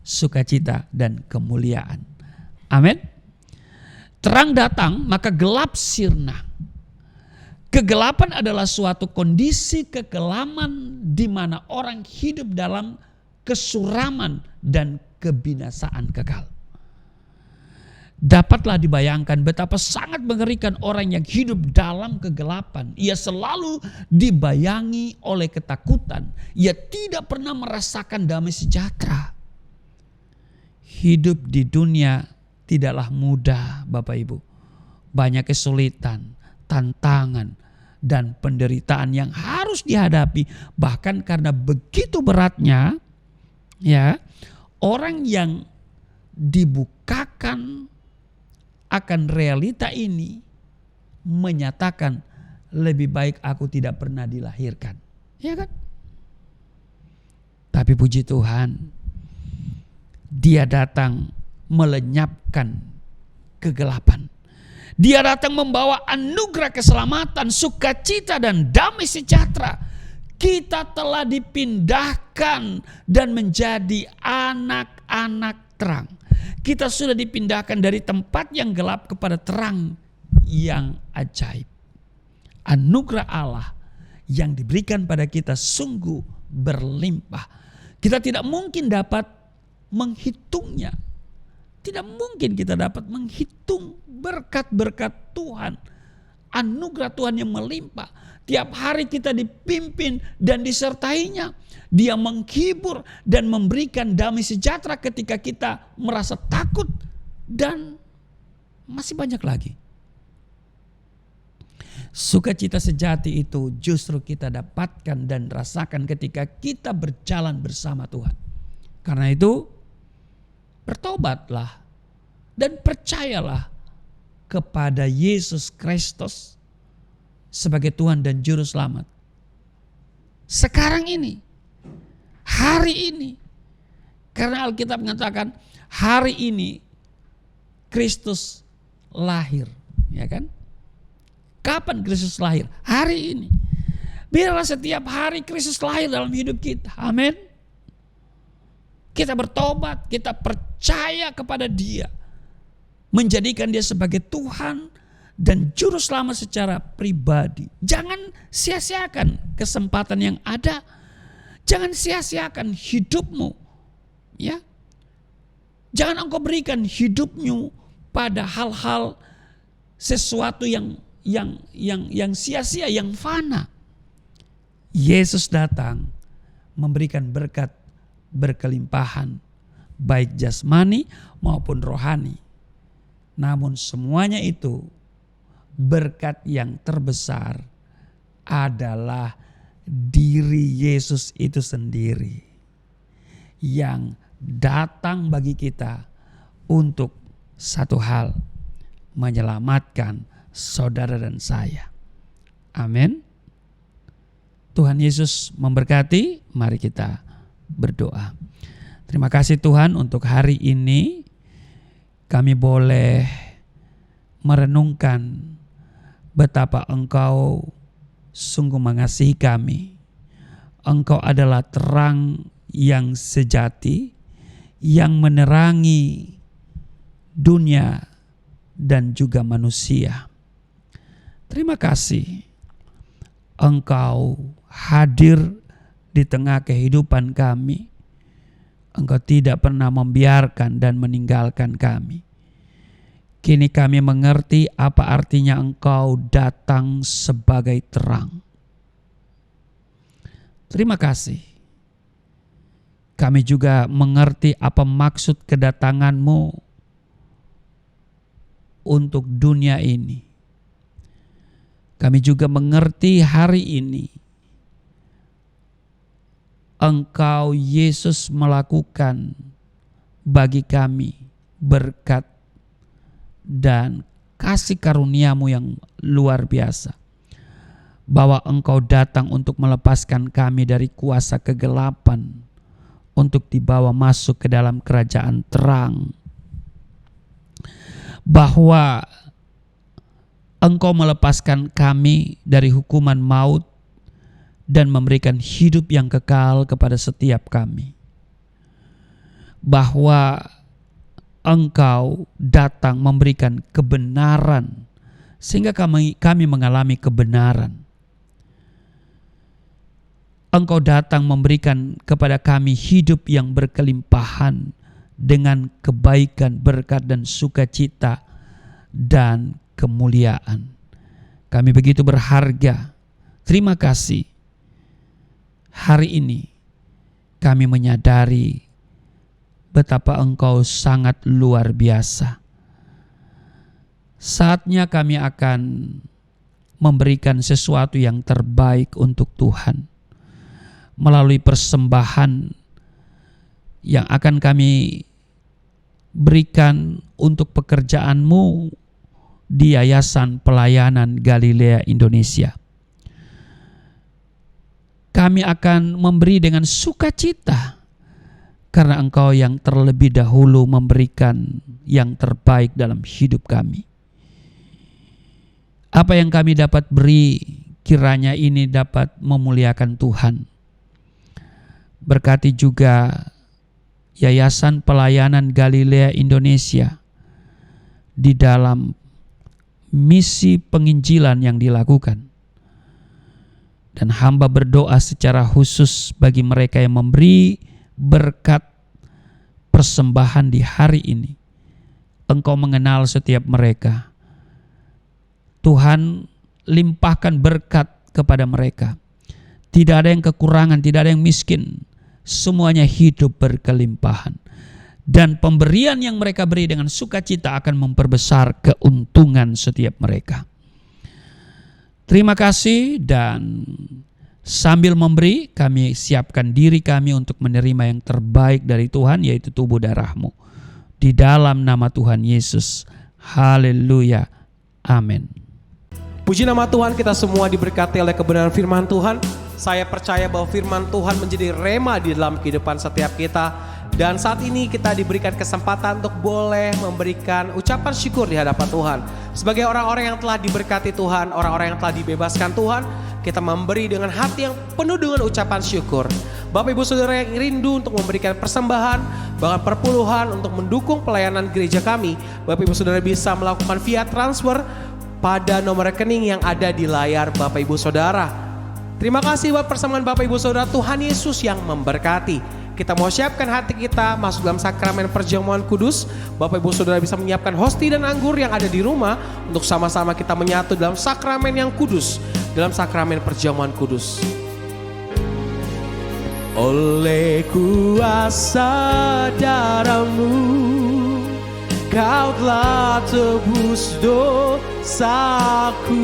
sukacita, dan kemuliaan. Amin. Terang datang, maka gelap sirna. Kegelapan adalah suatu kondisi kekelaman di mana orang hidup dalam kesuraman dan kebinasaan kekal. Dapatlah dibayangkan betapa sangat mengerikan orang yang hidup dalam kegelapan. Ia selalu dibayangi oleh ketakutan. Ia tidak pernah merasakan damai sejahtera. Hidup di dunia tidaklah mudah, Bapak Ibu. Banyak kesulitan, tantangan, dan penderitaan yang harus dihadapi. Bahkan karena begitu beratnya, ya, orang yang dibukakan akan realita ini menyatakan lebih baik aku tidak pernah dilahirkan. Ya kan? Tapi puji Tuhan, Dia datang melenyapkan kegelapan. Dia datang membawa anugerah keselamatan, sukacita, dan damai sejahtera. Kita telah dipindahkan dan menjadi anak-anak terang. Kita sudah dipindahkan dari tempat yang gelap kepada terang yang ajaib. Anugerah Allah yang diberikan pada kita sungguh berlimpah. Kita tidak mungkin dapat menghitungnya. Tidak mungkin kita dapat menghitung berkat-berkat Tuhan. Anugerah Tuhan yang melimpah. Tiap hari kita dipimpin dan disertainya. Dia menghibur dan memberikan damai sejahtera ketika kita merasa takut. Dan masih banyak lagi. Sukacita sejati itu justru kita dapatkan dan rasakan ketika kita berjalan bersama Tuhan. Karena itu, bertobatlah dan percayalah kepada Yesus Kristus sebagai Tuhan dan Juru Selamat. Sekarang ini, hari ini, karena Alkitab mengatakan hari ini Kristus lahir, ya kan? Kapan Kristus lahir? Hari ini. Biarlah setiap hari Kristus lahir dalam hidup kita. Amin. Kita bertobat, kita percaya kepada Dia. Menjadikan Dia sebagai Tuhan dan Juru Selamat secara pribadi. Jangan sia-siakan kesempatan yang ada. Jangan sia-siakan hidupmu. Ya. Jangan engkau berikan hidupmu pada hal-hal sesuatu yang sia-sia, yang fana. Yesus datang memberikan berkat berkelimpahan, baik jasmani maupun rohani. Namun semuanya itu berkat yang terbesar adalah diri Yesus itu sendiri. yang datang bagi kita untuk satu hal, menyelamatkan saudara dan saya. Amin. Tuhan Yesus memberkati. Mari kita berdoa. Terima kasih Tuhan untuk hari ini kami boleh merenungkan betapa Engkau sungguh mengasihi kami. Engkau adalah terang yang sejati yang menerangi dunia dan juga manusia. Terima kasih Engkau hadir di tengah kehidupan kami. Engkau tidak pernah membiarkan dan meninggalkan kami. Kini kami mengerti apa artinya Engkau datang sebagai terang. Terima kasih. Kami juga mengerti apa maksud kedatangan-Mu untuk dunia ini. Kami juga mengerti hari ini Engkau Yesus melakukan bagi kami berkat dan kasih karunia-Mu yang luar biasa. Bahwa Engkau datang untuk melepaskan kami dari kuasa kegelapan, untuk dibawa masuk ke dalam kerajaan terang. Bahwa Engkau melepaskan kami dari hukuman maut dan memberikan hidup yang kekal kepada setiap kami. Bahwa Engkau datang memberikan kebenaran sehingga kami mengalami kebenaran. Engkau datang memberikan kepada kami hidup yang berkelimpahan dengan kebaikan, berkat dan sukacita dan kemuliaan. Kami begitu berharga. Terima kasih. Hari ini kami menyadari betapa Engkau sangat luar biasa. Saatnya kami akan memberikan sesuatu yang terbaik untuk Tuhan melalui persembahan yang akan kami berikan untuk pekerjaan-Mu di Yayasan Pelayanan Galilea Indonesia. Kami akan memberi dengan sukacita karena Engkau yang terlebih dahulu memberikan yang terbaik dalam hidup kami. Apa yang kami dapat beri, kiranya ini dapat memuliakan Tuhan. Berkati juga Yayasan Pelayanan Galilea Indonesia di dalam misi penginjilan yang dilakukan. Dan hamba berdoa secara khusus bagi mereka yang memberi berkat persembahan di hari ini. Engkau mengenal setiap mereka. Tuhan limpahkan berkat kepada mereka. Tidak ada yang kekurangan, tidak ada yang miskin. Semuanya hidup berkelimpahan. Dan pemberian yang mereka beri dengan sukacita akan memperbesar keuntungan setiap mereka. Terima kasih, dan sambil memberi kami siapkan diri kami untuk menerima yang terbaik dari Tuhan, yaitu tubuh darah-Mu. Di dalam nama Tuhan Yesus. Haleluya. Amin. Puji nama Tuhan, kita semua diberkati oleh kebenaran firman Tuhan. Saya percaya bahwa firman Tuhan menjadi rema di dalam kehidupan setiap kita. Dan saat ini kita diberikan kesempatan untuk boleh memberikan ucapan syukur di hadapan Tuhan. Sebagai orang-orang yang telah diberkati Tuhan, orang-orang yang telah dibebaskan Tuhan, kita memberi dengan hati yang penuh dengan ucapan syukur. Bapak Ibu Saudara yang rindu untuk memberikan persembahan, bahkan perpuluhan untuk mendukung pelayanan gereja kami, Bapak Ibu Saudara bisa melakukan via transfer pada nomor rekening yang ada di layar Bapak Ibu Saudara. Terima kasih buat persembahan Bapak Ibu Saudara. Tuhan Yesus yang memberkati. Kita mau siapkan hati kita masuk dalam sakramen perjamuan kudus. Bapak Ibu Saudara bisa menyiapkan hosti dan anggur yang ada di rumah untuk sama-sama kita menyatu dalam sakramen yang kudus, dalam sakramen perjamuan kudus. Oleh kuasa darah-Mu, Kau telah tebus dosaku.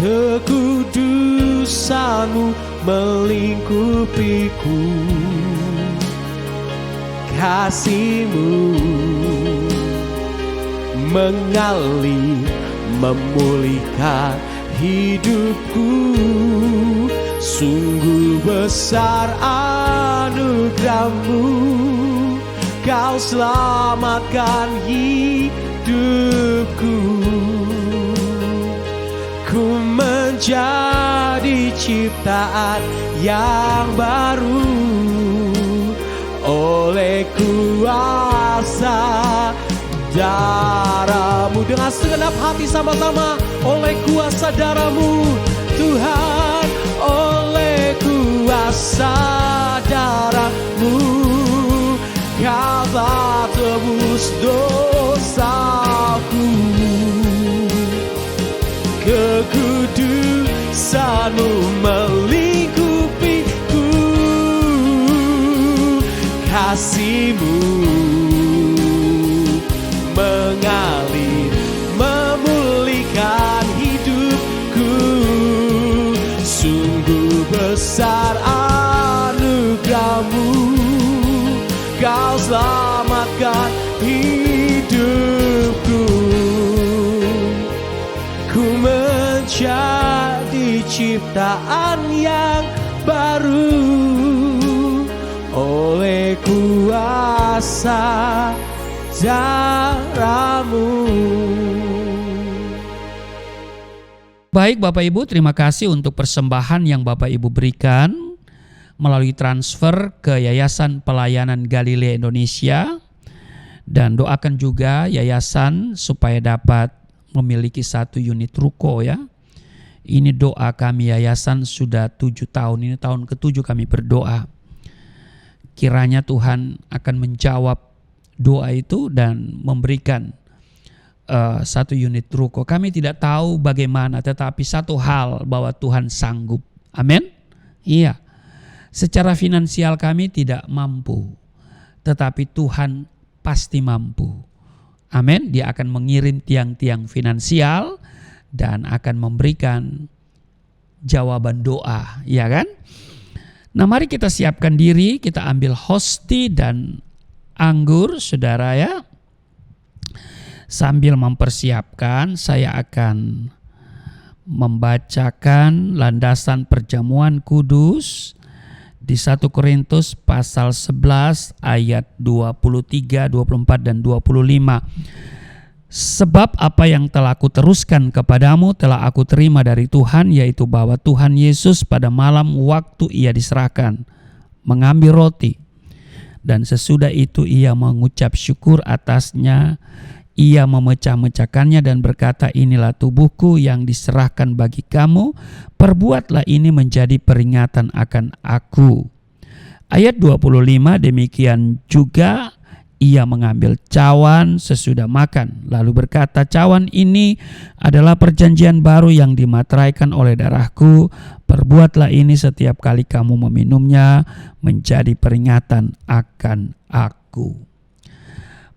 Kekudusan-Mu melingkupiku. Kasih-Mu mengalir memulihkan hidupku. Sungguh besar anugerah-Mu, Kau selamatkan hidupku. Ku menjadi ciptaan yang baru oleh kuasa darah-Mu. Dengan segenap hati sama-sama, oleh kuasa darah-Mu Tuhan, oleh kuasa darah-Mu Kau telah tebus dosaku. Kekudusan-Mu melingkupiku. Kasih-Mu mengalir memulihkan hidupku. Sungguh besar anugerah-Mu, Kau selamatkan hidupku. Ku menjadi ciptaan yang baru oleh kuasa darah-Mu. Baik Bapak Ibu, terima kasih untuk persembahan yang Bapak Ibu berikan melalui transfer ke Yayasan Pelayanan Galilea Indonesia, dan doakan juga yayasan supaya dapat memiliki 1 unit ruko ya. Ini doa kami yayasan sudah 7 tahun, ini tahun ke-7 kami berdoa. Kiranya Tuhan akan menjawab doa itu dan memberikan 1 unit ruko. Kami tidak tahu bagaimana, tetapi satu hal bahwa Tuhan sanggup. Amin. Iya. Secara finansial kami tidak mampu, tetapi Tuhan pasti mampu. Amin. Dia akan mengirim tiang-tiang finansial dan akan memberikan jawaban doa, ya kan? Nah, mari kita siapkan diri, kita ambil hosti dan anggur, saudara ya. Sambil mempersiapkan, saya akan membacakan landasan perjamuan kudus di 1 Korintus pasal 11 ayat 23, 24 dan 25. Sebab apa yang telah aku teruskan kepadamu telah aku terima dari Tuhan, yaitu bahwa Tuhan Yesus pada malam waktu ia diserahkan mengambil roti, dan sesudah itu ia mengucap syukur atasnya, ia memecah-mecahkannya dan berkata, inilah tubuhku yang diserahkan bagi kamu, perbuatlah ini menjadi peringatan akan aku. Ayat 25, demikian juga ia mengambil cawan sesudah makan, lalu berkata, cawan ini adalah perjanjian baru yang dimateraikan oleh darahku, perbuatlah ini setiap kali kamu meminumnya menjadi peringatan akan aku.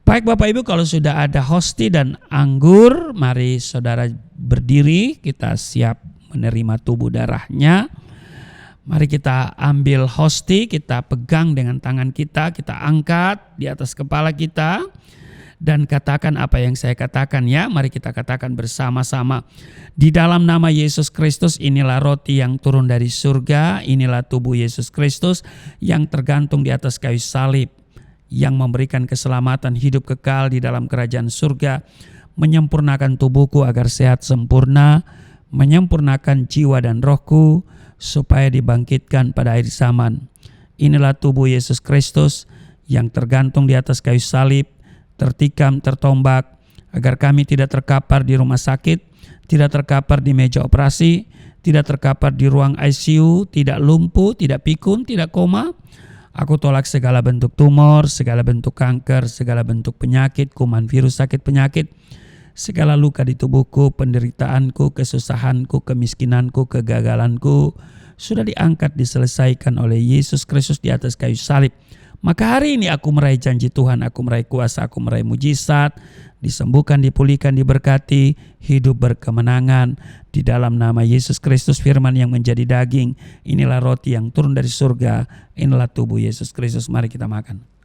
Baik Bapak Ibu, kalau sudah ada hosti dan anggur, mari saudara berdiri, kita siap menerima tubuh darahnya. Mari kita ambil hosti, kita pegang dengan tangan kita angkat di atas kepala kita, dan katakan apa yang saya katakan ya. Mari kita katakan bersama-sama. Di dalam nama Yesus Kristus, inilah roti yang turun dari surga, inilah tubuh Yesus Kristus yang tergantung di atas kayu salib, yang memberikan keselamatan hidup kekal di dalam kerajaan surga, menyempurnakan tubuhku agar sehat sempurna, menyempurnakan jiwa dan rohku, supaya dibangkitkan pada akhir zaman. Inilah tubuh Yesus Kristus yang tergantung di atas kayu salib, tertikam, tertombak, agar kami tidak terkapar di rumah sakit, tidak terkapar di meja operasi, tidak terkapar di ruang ICU, tidak lumpuh, tidak pikun, tidak koma. Aku tolak segala bentuk tumor, segala bentuk kanker, segala bentuk penyakit, kuman virus sakit penyakit, segala luka di tubuhku, penderitaanku, kesusahanku, kemiskinanku, kegagalanku, sudah diangkat, diselesaikan oleh Yesus Kristus di atas kayu salib. Maka hari ini aku meraih janji Tuhan, aku meraih kuasa, aku meraih mujizat, disembuhkan, dipulihkan, diberkati, hidup berkemenangan di dalam nama Yesus Kristus, firman yang menjadi daging. Inilah roti yang turun dari surga, inilah tubuh Yesus Kristus. Mari kita makan.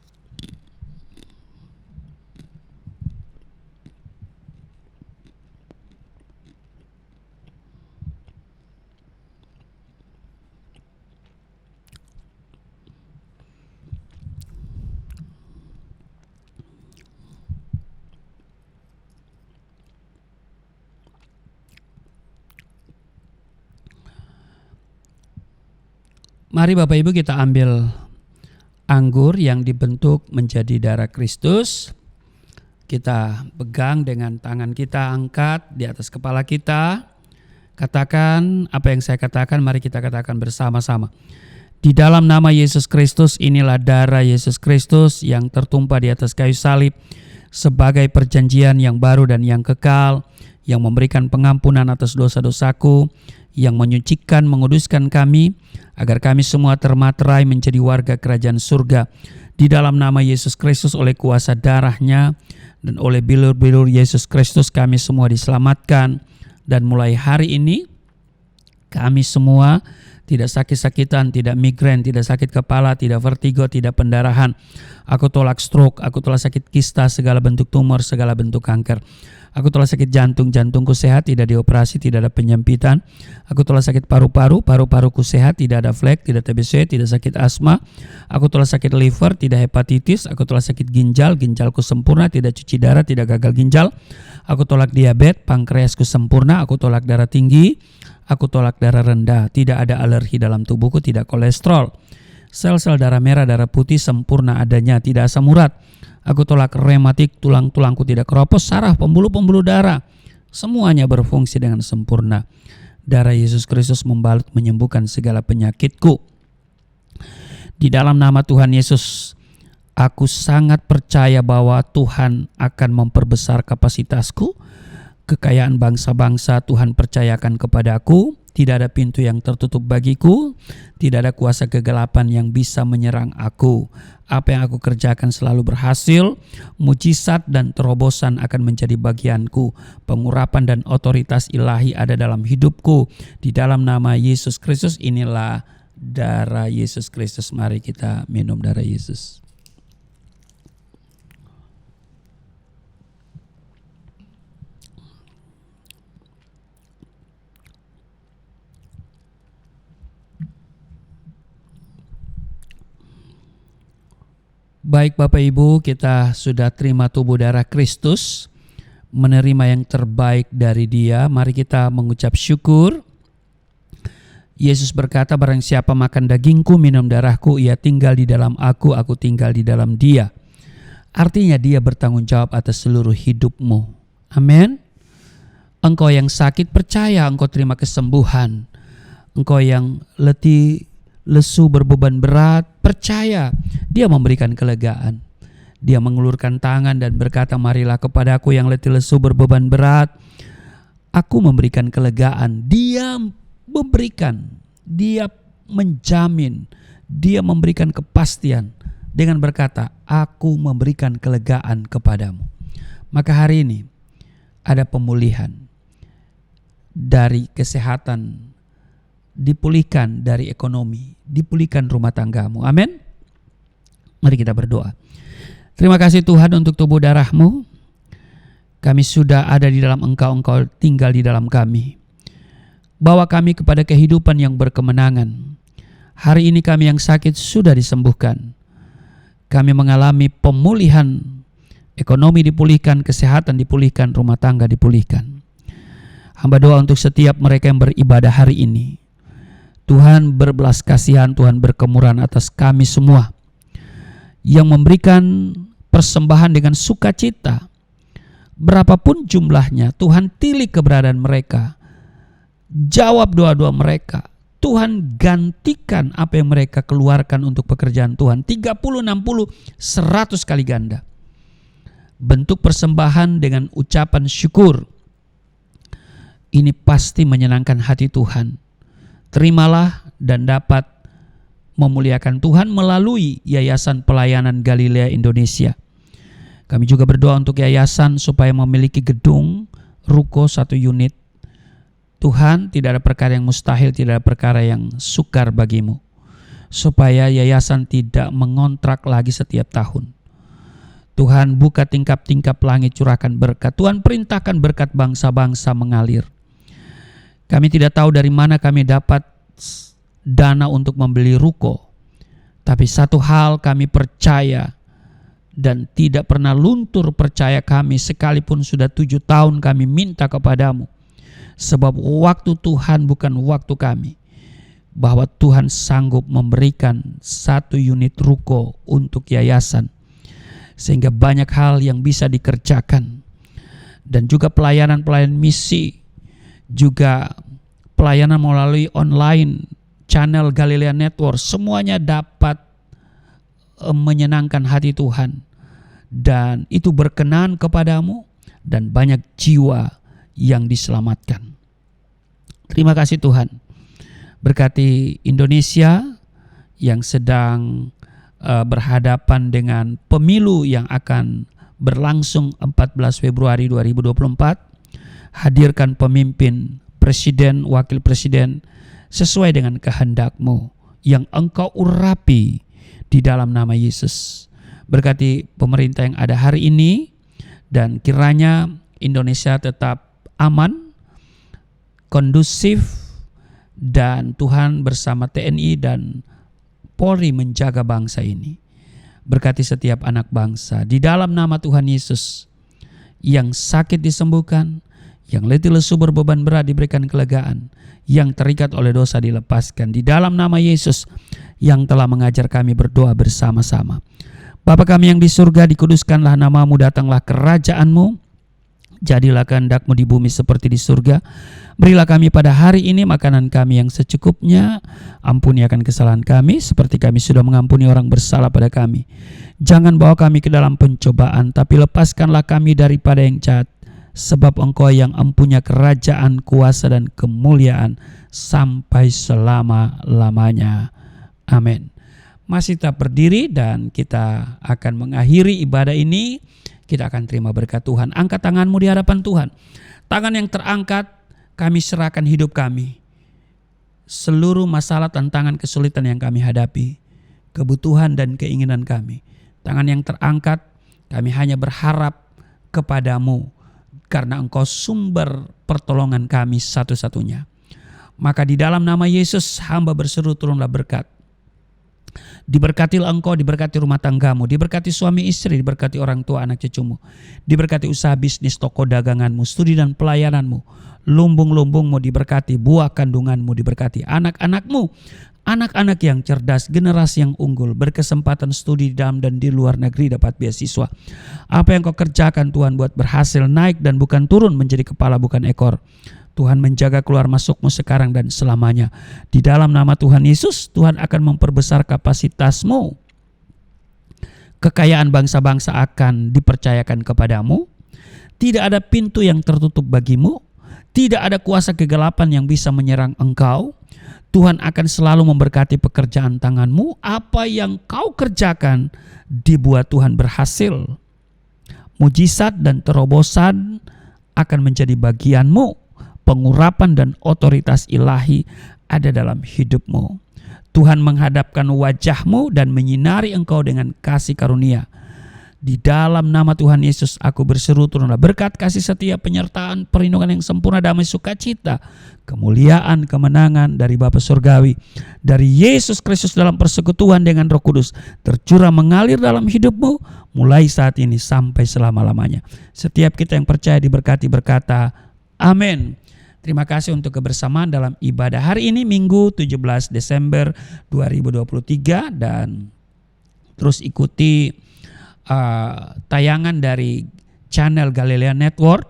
Mari Bapak Ibu kita ambil anggur yang dibentuk menjadi darah Kristus. Kita pegang dengan tangan kita, angkat di atas kepala kita. Katakan apa yang saya katakan, mari kita katakan bersama-sama. Di dalam nama Yesus Kristus, inilah darah Yesus Kristus yang tertumpah di atas kayu salib sebagai perjanjian yang baru dan yang kekal, yang memberikan pengampunan atas dosa-dosaku, yang menyucikan, menguduskan kami, agar kami semua termaterai menjadi warga kerajaan surga. Di dalam nama Yesus Kristus, oleh kuasa darahnya dan oleh bilur-bilur Yesus Kristus, kami semua diselamatkan. Dan mulai hari ini, kami semua tidak sakit-sakitan, tidak migrain, tidak sakit kepala, tidak vertigo, tidak pendarahan. Aku tolak stroke, aku tolak sakit kista, segala bentuk tumor, segala bentuk kanker. Aku tolak sakit jantung, jantungku sehat, tidak dioperasi, tidak ada penyempitan. Aku tolak sakit paru-paru, paru-paruku sehat, tidak ada flek, tidak TBC, tidak sakit asma. Aku tolak sakit liver, tidak hepatitis. Aku tolak sakit ginjal, ginjalku sempurna, tidak cuci darah, tidak gagal ginjal. Aku tolak diabetes, pankreasku sempurna. Aku tolak darah tinggi, aku tolak darah rendah. Tidak ada alergi dalam tubuhku, tidak kolesterol. Sel-sel darah merah, darah putih sempurna adanya, tidak asam urat. Aku tolak rematik, tulang-tulangku tidak keropos, saraf, pembuluh-pembuluh darah. Semuanya berfungsi dengan sempurna. Darah Yesus Kristus membalut menyembuhkan segala penyakitku. Di dalam nama Tuhan Yesus, aku sangat percaya bahwa Tuhan akan memperbesar kapasitasku. Kekayaan bangsa-bangsa Tuhan percayakan kepadaku. Tidak ada pintu yang tertutup bagiku. Tidak ada kuasa kegelapan yang bisa menyerang aku. Apa yang aku kerjakan selalu berhasil. Mujizat dan terobosan akan menjadi bagianku. Pengurapan dan otoritas ilahi ada dalam hidupku. Di dalam nama Yesus Kristus, inilah darah Yesus Kristus. Mari kita minum darah Yesus. Baik Bapak Ibu, kita sudah terima tubuh darah Kristus, menerima yang terbaik dari Dia. Mari kita mengucap syukur. Yesus berkata, barang siapa makan dagingku, minum darahku, ia tinggal di dalam aku tinggal di dalam dia. Artinya dia bertanggung jawab atas seluruh hidupmu. Amin. Engkau yang sakit, percaya engkau terima kesembuhan. Engkau yang letih, lesu, berbeban berat, percaya Dia memberikan kelegaan. Dia mengulurkan tangan dan berkata, marilah kepadaku yang letih lesu berbeban berat, aku memberikan kelegaan. Dia memberikan, Dia menjamin, Dia memberikan kepastian dengan berkata, aku memberikan kelegaan kepadamu. Maka hari ini ada pemulihan dari kesehatan, dipulihkan dari ekonomi, dipulihkan rumah tanggamu. Amin. Mari kita berdoa. Terima kasih Tuhan untuk tubuh darah-Mu. Kami sudah ada di dalam Engkau, Engkau tinggal di dalam kami. Bawa kami kepada kehidupan yang berkemenangan. Hari ini kami yang sakit sudah disembuhkan. Kami mengalami pemulihan, ekonomi dipulihkan, kesehatan dipulihkan, rumah tangga dipulihkan. Hamba doa untuk setiap mereka yang beribadah hari ini. Tuhan berbelas kasihan, Tuhan berkemurahan atas kami semua yang memberikan persembahan dengan sukacita. Berapapun jumlahnya, Tuhan tilik keberadaan mereka. Jawab doa-doa mereka. Tuhan gantikan apa yang mereka keluarkan untuk pekerjaan Tuhan. 30, 60, 100 kali ganda. Bentuk persembahan dengan ucapan syukur. Ini pasti menyenangkan hati Tuhan. Terimalah dan dapat memuliakan Tuhan melalui Yayasan Pelayanan Galilea Indonesia. Kami juga berdoa untuk yayasan supaya memiliki gedung, ruko 1 unit. Tuhan, tidak ada perkara yang mustahil, tidak ada perkara yang sukar bagimu. Supaya yayasan tidak mengontrak lagi setiap tahun. Tuhan, buka tingkap-tingkap langit, curahkan berkat. Tuhan, perintahkan berkat bangsa-bangsa mengalir. Kami tidak tahu dari mana kami dapat dana untuk membeli ruko. Tapi satu hal kami percaya dan tidak pernah luntur percaya kami sekalipun sudah 7 tahun kami minta kepadamu. Sebab waktu Tuhan bukan waktu kami. Bahwa Tuhan sanggup memberikan 1 unit ruko untuk yayasan. Sehingga banyak hal yang bisa dikerjakan. Dan juga pelayanan-pelayanan misi. Juga pelayanan melalui online channel Galilea Network. Semuanya dapat menyenangkan hati Tuhan. Dan itu berkenan kepadamu. Dan banyak jiwa yang diselamatkan. Terima kasih Tuhan. Berkati Indonesia yang sedang berhadapan dengan pemilu yang akan berlangsung 14 Februari 2024. Hadirkan pemimpin, presiden, wakil presiden sesuai dengan kehendak-Mu yang Engkau urapi di dalam nama Yesus. Berkati pemerintah yang ada hari ini dan kiranya Indonesia tetap aman, kondusif, dan Tuhan bersama TNI dan Polri menjaga bangsa ini. Berkati setiap anak bangsa di dalam nama Tuhan Yesus. Yang sakit disembuhkan, yang letih lesu berbeban berat diberikan kelegaan, yang terikat oleh dosa dilepaskan. Di dalam nama Yesus yang telah mengajar kami berdoa bersama-sama. Bapa kami yang di surga, dikuduskanlah nama-Mu, datanglah kerajaan-Mu. Jadilah kehendak-Mu di bumi seperti di surga. Berilah kami pada hari ini makanan kami yang secukupnya. Ampuni akan kesalahan kami seperti kami sudah mengampuni orang bersalah pada kami. Jangan bawa kami ke dalam pencobaan, tapi lepaskanlah kami daripada yang jahat. Sebab Engkau yang empunya kerajaan, kuasa dan kemuliaan sampai selama-lamanya. Amin. Masih tetap berdiri dan kita akan mengakhiri ibadah ini. Kita akan terima berkat Tuhan. Angkat tanganmu di hadapan Tuhan. Tangan yang terangkat, kami serahkan hidup kami. Seluruh masalah, tantangan, kesulitan yang kami hadapi. Kebutuhan dan keinginan kami. Tangan yang terangkat, kami hanya berharap kepadamu. Karena Engkau sumber pertolongan kami satu-satunya. Maka di dalam nama Yesus, hamba berseru turunlah berkat. Diberkatilah engkau, diberkati rumah tanggamu, diberkati suami istri, diberkati orang tua anak cucumu, diberkati usaha bisnis, toko daganganmu, studi dan pelayananmu, lumbung-lumbungmu diberkati, buah kandunganmu diberkati, anak-anakmu, anak-anak yang cerdas, generasi yang unggul, berkesempatan studi di dalam dan di luar negeri dapat beasiswa. Apa yang kau kerjakan Tuhan buat berhasil, naik dan bukan turun, menjadi kepala bukan ekor. Tuhan menjaga keluar masukmu sekarang dan selamanya. Di dalam nama Tuhan Yesus, Tuhan akan memperbesar kapasitasmu. Kekayaan bangsa-bangsa akan dipercayakan kepadamu. Tidak ada pintu yang tertutup bagimu. Tidak ada kuasa kegelapan yang bisa menyerang engkau. Tuhan akan selalu memberkati pekerjaan tanganmu. Apa yang kau kerjakan dibuat Tuhan berhasil. Mujizat dan terobosan akan menjadi bagianmu. Pengurapan dan otoritas ilahi ada dalam hidupmu. Tuhan menghadapkan wajahmu dan menyinari engkau dengan kasih karunia. Di dalam nama Tuhan Yesus aku berseru turunlah berkat, kasih setia, penyertaan, perlindungan yang sempurna, damai, sukacita, kemuliaan, kemenangan dari Bapa Surgawi, dari Yesus Kristus dalam persekutuan dengan Roh Kudus tercurah mengalir dalam hidupmu mulai saat ini sampai selama-lamanya. Setiap kita yang percaya diberkati berkata amin. Terima kasih untuk kebersamaan dalam ibadah hari ini Minggu 17 Desember 2023 dan terus ikuti tayangan dari channel Galilea Network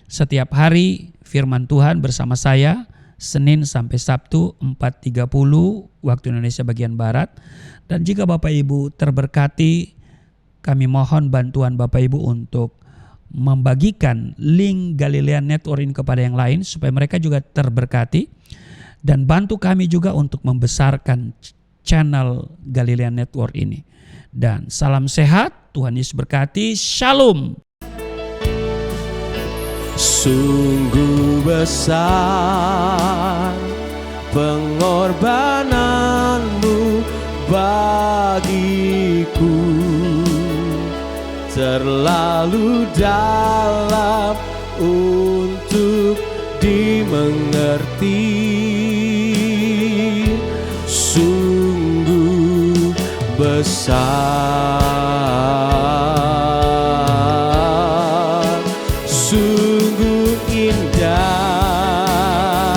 setiap hari firman Tuhan bersama saya Senin sampai Sabtu 4.30 waktu Indonesia bagian Barat. Dan jika Bapak Ibu terberkati, kami mohon bantuan Bapak Ibu untuk membagikan link Galilea Network ini kepada yang lain supaya mereka juga terberkati, dan bantu kami juga untuk membesarkan channel Galilean Network ini. Dan salam sehat, Tuhan Yesus berkati, shalom. Sungguh besar pengorbananmu bagiku, terlalu dalam untuk dimengerti. Sungguh besar, sungguh indah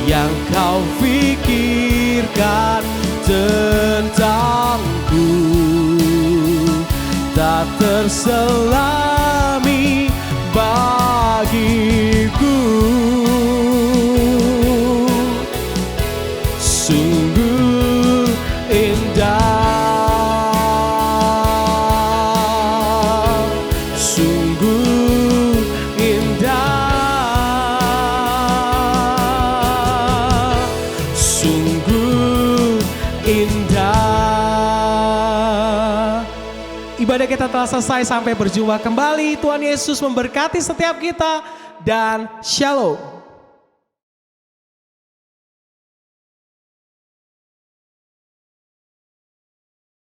yang kau pikirkan tentangku, tak terselami bagiku. Sungguh indah, sungguh indah, sungguh indah. Ibadah kita telah selesai, sampai berjumpa kembali. Tuhan Yesus memberkati setiap kita dan shalom.